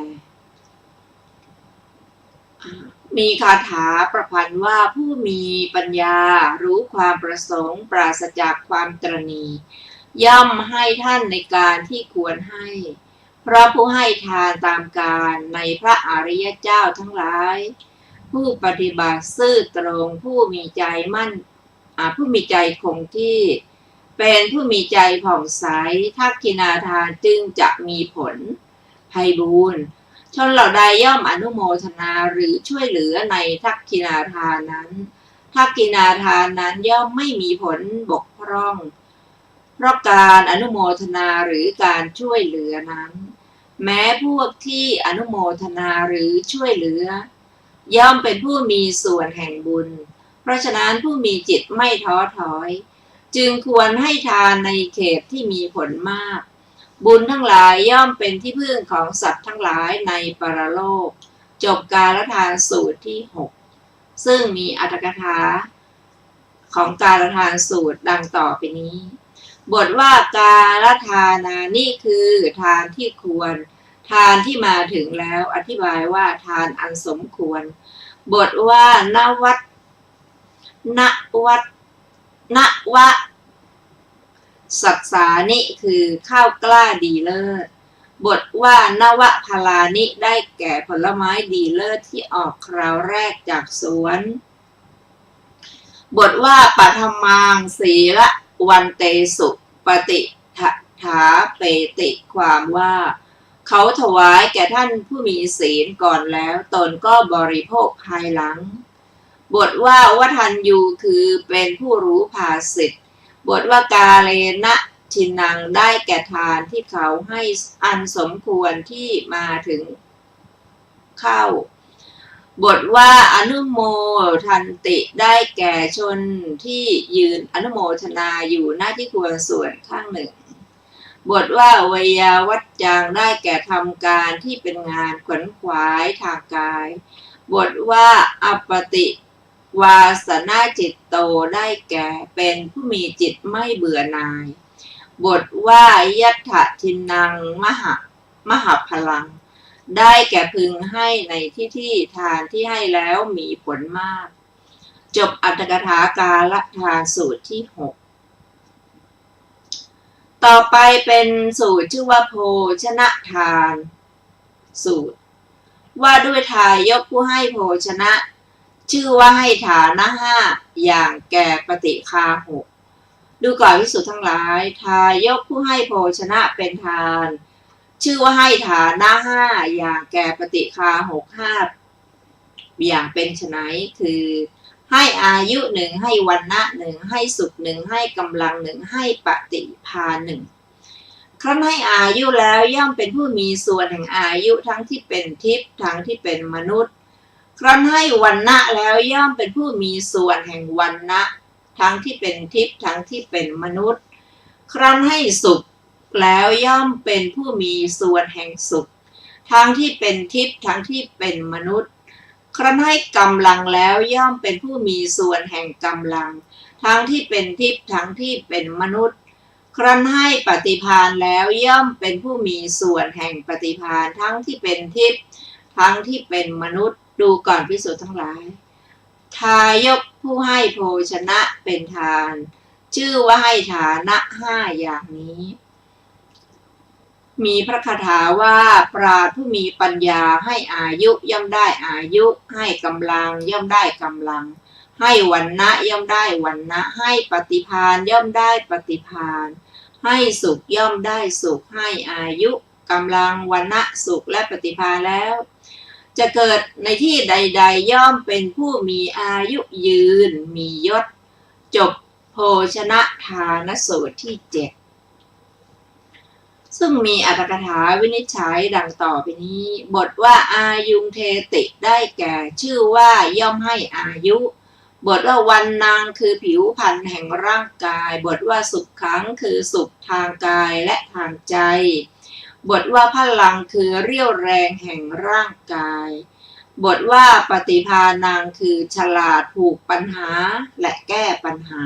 B: มีคาถาประพันธ์ว่าผู้มีปัญญารู้ความประสงค์ปราศจากความตระหนี่ย่อมให้ท่านในการที่ควรให้เพราะผู้ให้ทานตามการในพระอริยเจ้าทั้งหลายผู้ปฏิบัติซื่อตรงผู้มีใจมั่นผู้มีใจคงที่เป็นผู้มีใจผ่องใสทักขินาทานจึงจะมีผลไพบูรย์ชนเหล่าใดย่อมอนุโมทนาหรือช่วยเหลือในทักขินาทานนั้นทักขินาทานนั้นย่อมไม่มีผลบกพร่องเพราะการอนุโมทนาหรือการช่วยเหลือนั้นแม้พวกที่อนุโมทนาหรือช่วยเหลือย่อมเป็นผู้มีส่วนแห่งบุญเพราะฉะนั้นผู้มีจิตไม่ท้อถอยจึงควรให้ทานในเขตที่มีผลมากบุญทั้งหลายย่อมเป็นที่พึ่งของสัตว์ทั้งหลายในปรโลกจบกาลทานสูตรที่6ซึ่งมีอรรถกถาของกาลทานสูตรดังต่อไปนี้บทว่ากาลทานานี่คือทานที่ควรทานที่มาถึงแล้วอธิบายว่าทานอันสมควรบทว่านวะสัสานิคือข้าวกล้าดีเลิศบทว่านวพลานิได้แก่ผลไม้ดีเลิศที่ออกคราวแรกจากสวนบทว่าปัทมังศีละวันเตสุปฏิถาเปติความว่าเขาถวายแก่ท่านผู้มีศีลก่อนแล้วตนก็บริโภคภายหลังบทว่าวทัญญูคือเป็นผู้รู้ภาสิทธิ์บทว่ากาเลนะชินังได้แก่ทานที่เขาให้อันสมควรที่มาถึงเข้าบทว่าอนุโมทันติได้แก่ชนที่ยืนอนุโมทนาอยู่หน้าที่ควรส่วนข้างหนึ่งบทว่าเวยาวัจจังได้แก่ทำการที่เป็นงานขวนขวายทางกายบทว่าอปติวาสนาจิตโตได้แก่เป็นผู้มีจิตไม่เบื่อหน่ายบทว่ายัตถะทินังมหพลังได้แก่พึงให้ในที่ทานที่ให้แล้วมีผลมากจบอรรถกถากาลทานสูตรที่6ต่อไปเป็นสูตรชื่อว่าโภชนะทานสูตรว่าด้วยทายกผู้ให้โภชนะชื่อว่าให้ฐานะ5อย่างแก่ปฏิฆา6ดูก่อนภิกษุทั้งหลายทายกผู้ให้โภชนะเป็นทานชื่อว่าให้ฐานะ5อย่างแก่ปฏิฆา5อย่างเป็นไฉนคือให้อายุ1ให้วรรณะ1ให้สุข1ให้กำลัง1ให้ปฏิภา1ครั้นให้อายุแล้วย่อมเป็นผู้มีส่วนแห่งอายุทั้งที่เป็นทิพย์ทั้งที่เป็นมนุษย์ครั้นให้วรรณะแล้วย่อมเป็นผู้มีส่วนแห่งวรรณะทั้งที่เป็นทิพย์ทั้งที่เป็นมนุษย์ครั้นให้สุขแล้วย่อมเป็นผู้มีส่วนแห่งสุขทั้งที่เป็นทิพย์ทั้งที่เป็นมนุษย์ครั้นให้กำลังแล้วย่อมเป็นผู้มีส่วนแห่งกำลังทั้งที่เป็นทิพย์ทั้งที่เป็นมนุษย์ ครั้นให้ปฏิภาณแล้วย่อมเป็นผู้มีส่วนแห่งปฏิภาณทั้งที่เป็นทิพย์ทั้งที่เป็นมนุษย์ดูก่อนภิกษุทั้งหลายทายกผู้ให้โภชนะเป็นทานชื่อว่าให้ฐานะ5อย่างนี้มีพระคาถาว่าปราชญ์ผู้มีปัญญาให้อายุย่อมได้อายุให้กำลังย่อมได้กำลังให้วรรณะย่อมได้วรรณะให้ปฏิภาณย่อมได้ปฏิภาณให้สุขย่อมได้สุขให้อายุกำลังวรรณะสุขและปฏิภาณแล้วจะเกิดในที่ใดๆย่อมเป็นผู้มีอายุยืนมียศจบโภชนะทานสูตรที่7ซึ่งมีอรรถกถาวินิจฉัยดังต่อไปนี้บทว่าอายุงเทติได้แก่ชื่อว่าย่อมให้อายุบทว่าวันนางคือผิวพรรณแห่งร่างกายบทว่าสุขขังคือสุขทางกายและทางใจบทว่าพลังคือเรี่ยวแรงแห่งร่างกายบทว่าปฏิภาณังคือฉลาดผูกปัญหาและแก้ปัญหา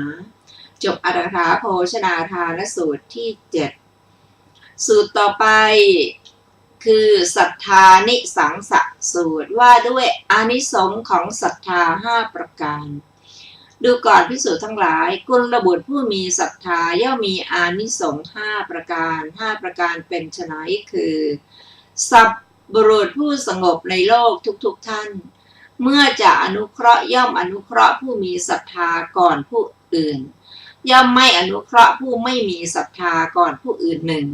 B: จบอรรถกถาโภชนาทานสูตรที่7สูตรต่อไปคือศรัทธานิสังสสูตรว่าด้วยอานิสงส์ของศรัทธา5ประการดูก่อนภิกษุทั้งหลายกุลบุตรผู้มีศรัทธาย่อมมีอานิสงส์5ประการเป็นไฉนคือสัพบุรุษผู้สงบในโลกทุกท่านเมื่อจะอนุเคราะห์ย่อมอนุเคราะห์ผู้มีศรัทธาก่อนผู้อื่นย่อมไม่อนุเคราะห์ผู้ไม่มีศรัทธาก่อนผู้อื่นหนึ่ง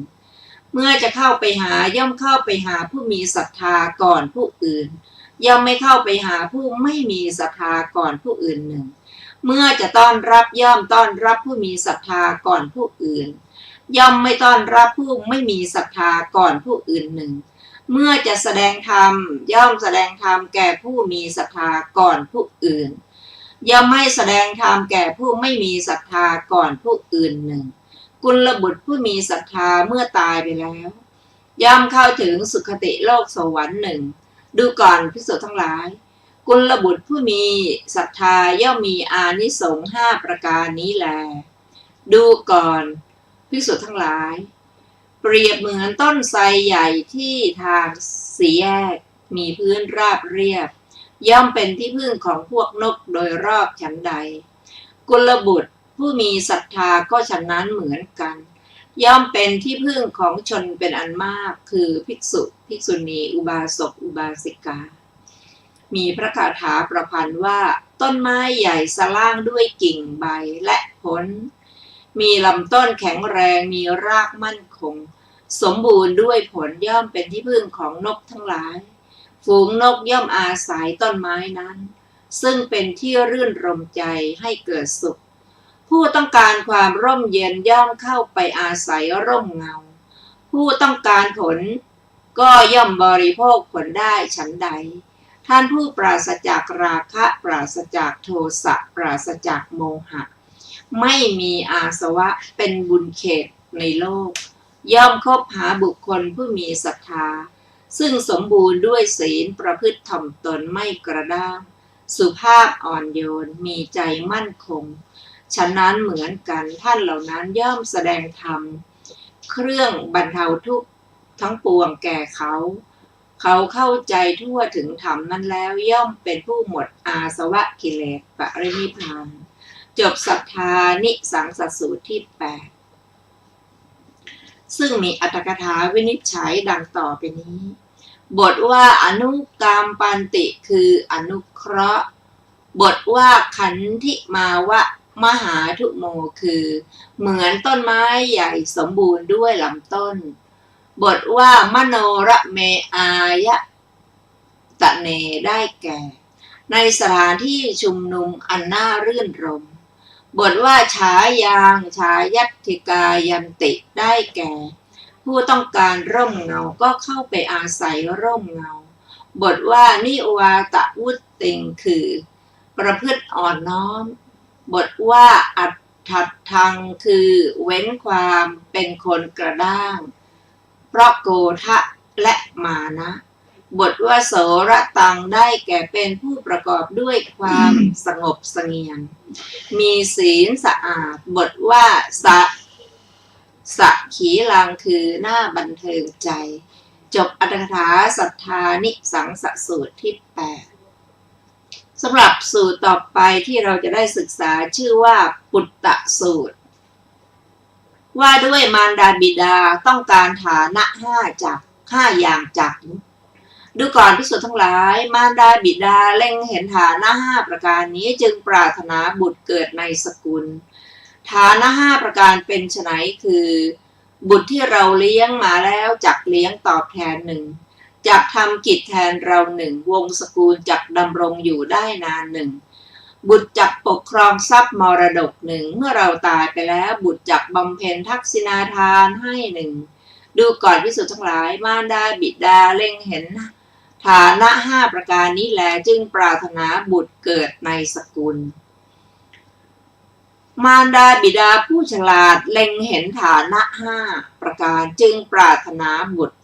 B: เมื่อจะเข้าไปหาย่อมเข้าไปหาผู้มีศรัทธาก่อนผู้อื่นย่อมไม่เข้าไปหาผู้ไม่มีศรัทธาก่อนผู้อื่นหนึ่งเมื่อจะต้อนรับย่อมต้อนรับผู้มีศรัทธาก่อนผู้อื่นย่อมไม่ต้อนรับผู้ไม่มีศรัทธาก่อนผู้อื่นหนึ่งเมื่อจะแสดงธรรมย่อมแสดงธรรมแก่ผู้มีศรัทธาก่อนผู้อื่นย่อมไม่แสดงธรรมแก่ผู้ไม่มีศรัทธาก่อนผู้อื่นหนึ่งกุลบุตรผู้มีศรัทธาเมื่อตายไปแล้วย่อมเข้าถึงสุคติโลกสวรรค์หนึ่งดูก่อนภิกษุทั้งหลายกุลบุตรผู้มีศรัทธาย่อมมีอานิสงส์5ประการนี้แลดูก่อนภิกษุทั้งหลายเปรียบเหมือนต้นไทรใหญ่ที่ทางสี่แยกมีพื้นราบเรียบย่อมเป็นที่พึ่งของพวกนกโดยรอบฉันใดกุลบุตรผู้มีศรัทธาก็ฉะนั้นเหมือนกันย่อมเป็นที่พึ่งของชนเป็นอันมากคือภิกษุภิกษุณีอุบาสกอุบาสิกามีพระคาถาประพันธ์ว่าต้นไม้ใหญ่สล่างด้วยกิ่งใบและผลมีลำต้นแข็งแรงมีรากมั่นคงสมบูรณ์ด้วยผลย่อมเป็นที่พึ่งของนกทั้งหลายฝูงนกย่อมอาศัยต้นไม้นั้นซึ่งเป็นที่รื่นรมใจให้เกิดสุขผู้ต้องการความร่มเย็นย่อมเข้าไปอาศัยร่มเงาผู้ต้องการผลก็ย่อมบริโภคผลได้ฉันใดท่านผู้ปราศจากราคะปราศจากโทสะปราศจากโมหะไม่มีอาสวะเป็นบุญเขตในโลกย่อมคบหาบุคคลผู้มีศรัทธาซึ่งสมบูรณ์ด้วยศีลประพฤติถ่อมตนไม่กระด้างสุภาพอ่อนโยนมีใจมั่นคงฉะนั้นเหมือนกันท่านเหล่านั้นย่อมแสดงธรรมเครื่องบรรเทาทุกข์ทั้งปวงแก่เขาเข้าใจทั่วถึงธรรมนั้นแล้วย่อมเป็นผู้หมดอาสวะกิเลสปรินิพพานจบศรัทธานิสังสสูตรที่8ซึ่งมีอรรถกถาวินิจฉัยดังต่อไปนี้บทว่าอนุกามปันติคืออนุเคราะห์บทว่าขันธิมาวะมหาทุโมคือเหมือนต้นไม้ใหญ่สมบูรณ์ด้วยลำต้นบทว่ามโนระเมอายะตะเนได้แก่ในสถานที่ชุมนุมอันน่ารื่นรมบทว่าฉายางฉายัตถิกายันติได้แก่ผู้ต้องการร่มเงาก็เข้าไปอาศัยร่มเงาบทว่านิวาตะวุตติงคือประพฤติอ่อนน้อมบทว่าอัตถัดทังคือเว้นความเป็นคนกระด้างเพราะโกทะและมานะบทว่าโสระตังได้แก่เป็นผู้ประกอบด้วยความสงบเสงี่ยมมีศีลสะอาดบทว่า สักขีลังคือหน้าบันเทิงใจจบอรรถกถาศรัทธานิสังสสูตรที่ 8สำหรับสูตรต่อไปที่เราจะได้ศึกษาชื่อว่าปุตตสูตรว่าด้วยมารดาบิดาต้องการฐานะ5อย่างจากบุตรดูก่อนภิกษุทั้งหลายมารดาบิดาเล็งเห็นฐานะ5ประการนี้จึงปรารถนาบุตรเกิดในสกุลฐานะ5ประการเป็นไฉนคือบุตรที่เราเลี้ยงมาแล้วจักเลี้ยงตอบแทน1จักทำกิจแทนเรา1วงศกุลจักดำรงอยู่ได้นาน1บุตรจักปกครองทรัพย์มรดก1เมื่อเราตายไปแล้วบุตรจักบำเพ็ญทักษิณาทานให้1ดูก่อนภิกษุทั้งหลายมารดาบิดาเล็งเห็นฐานะ5ประการนี้แลจึงปรารถนาบุตรเกิดในสกุลมารดาบิดาผู้ฉลาดเล็งเห็นฐานะ5ประการจึงปรารถนาบุตร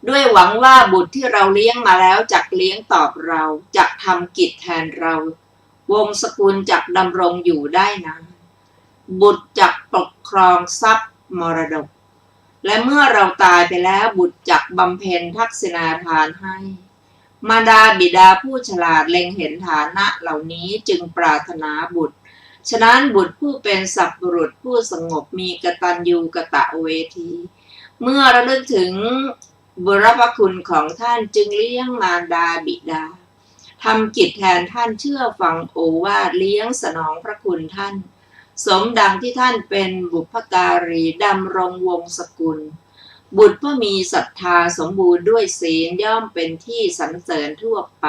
B: ด้วยหวังว่าบุตรที่เราเลี้ยงมาแล้วจักเลี้ยงตอบเราจักทำกิจแทนเราวงศกุลจักดำรงอยู่ได้นานบุตรจักปกครองทรัพย์มรดกและเมื่อเราตายไปแล้วบุตรจักบำเพ็ญทักษิณาทานให้มารดาบิดาผู้ฉลาดเล็งเห็นฐานะเหล่านี้จึงปรารถนาบุตรฉะนั้นบุตรผู้เป็นสัพบุรุษผู้สงบมีกตัญญูกตเวทีเมื่อระลึกถึงบุรพคุณของท่านจึงเลี้ยงมารดาบิดาทำกิจแทนท่านเชื่อฟังโอวาทเลี้ยงสนองพระคุณท่านสมดังที่ท่านเป็นบุพการีดำรงวงศกุลบุตรผู้มีศรัทธาสมบูรณ์ด้วยศีลย่อมเป็นที่สรรเสริญทั่วไป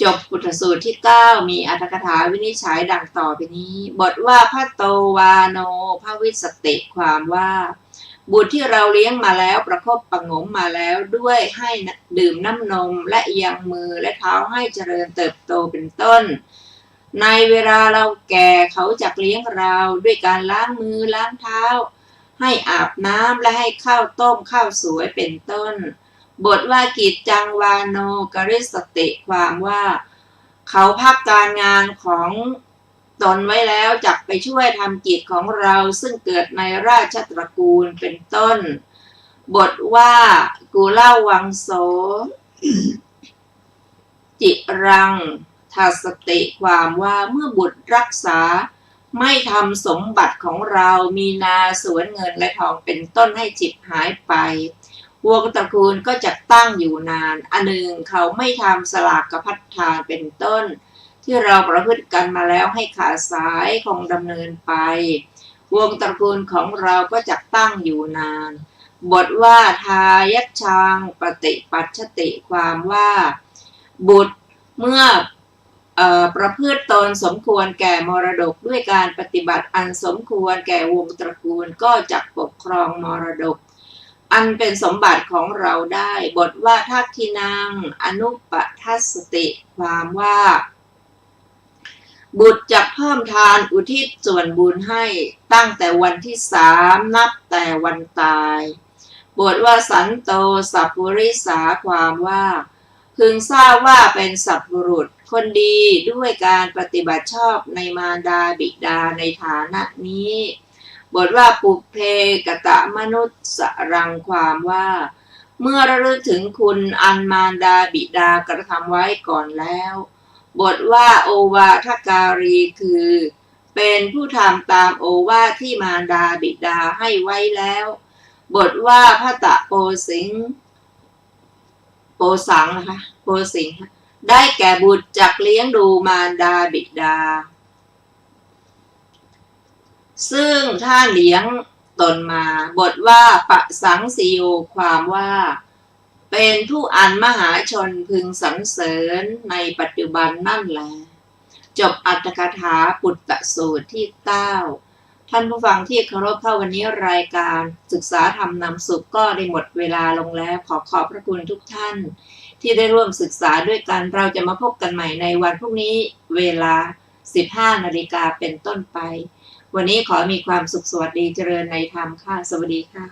B: จบปุตตสูตรที่ 9มีอรรถกถาวินิจฉัยดังต่อไปนี้บทว่าพระโตวาโนภวิสติความว่าบุตรที่เราเลี้ยงมาแล้วประคบประหงมมาแล้วด้วยให้ดื่มน้ำนมและยังมือและเท้าให้เจริญเติบโตเป็นต้นในเวลาเราแก่เขาจักเลี้ยงเราด้วยการล้างมือล้างเท้าให้อาบน้ำและให้ข้าวต้มข้าวสวยเป็นต้นบทว่ากิจจังวาโนกริสติความว่าเขาพักการงานของตนไว้แล้วจักไปช่วยทำกิจของเราซึ่งเกิดในราชตระกูลเป็นต้นบทว่ากุลาวังโส จิรังทัสติความว่าเมื่อบุตรรักษาไม่ทำสมบัติของเรามีนาสวนเงินและทองเป็นต้นให้ฉิบหายไปวงตระกูลก็จะตั้งอยู่นานอันหนึ่งเขาไม่ทำสลากภัฏทานเป็นต้นที่เราประพฤติกันมาแล้วให้ขาดสายคงดำเนินไปวงตระกูลของเราก็จะตั้งอยู่นานบทว่าทายัชชังปฏิปัชชติความว่าบุตรเมื่อประพฤติตนสมควรแก่มรดกด้วยการปฏิบัติอันสมควรแก่วงตระกูลก็จะปกครองมรดกอันเป็นสมบัติของเราได้บทว่าทักทินังอนุปทัสสติความว่าบุตรจะเพิ่มทานอุทิศส่วนบุญให้ตั้งแต่วันที่3นับแต่วันตายบทว่าสันโตสัพพุริสาความว่าพึงทราบว่าเป็นสัพบุรุษคนดีด้วยการปฏิบัติชอบในมารดาบิดาในฐานะนี้บทว่าปุเพกตะมนุษสรังความว่าเมื่อระลึกถึงคุณอันมารดาบิดากระทำไว้ก่อนแล้วบทว่าโอวาทการีคือเป็นผู้ทำตามโอวาทที่มารดาบิดาให้ไว้แล้วบทว่าพระตะโปสิงโปสังนะคะโปสิงได้แก่บุตรจักเลี้ยงดูมารดาบิดาซึ่งท่านเลี้ยงตนมาบทว่าปะสังสิโยความว่าเป็นผู้อันมหาชนพึงสรรเสริญในปัจจุบันนั่นแลจบอรรถกถาปุตตสูตรที่ 9ท่านผู้ฟังที่เคารพเข้าวันนี้รายการศึกษาธรรมนำสุขก็ได้หมดเวลาลงแล้วขอบพระคุณทุกท่านที่ได้ร่วมศึกษาด้วยกันเราจะมาพบกันใหม่ในวันพรุ่งนี้เวลา 15 นาฬิกาเป็นต้นไปวันนี้ขอมีความสุขสวัสดีเจริญในธรรมค่ะสวัสดีค่ะ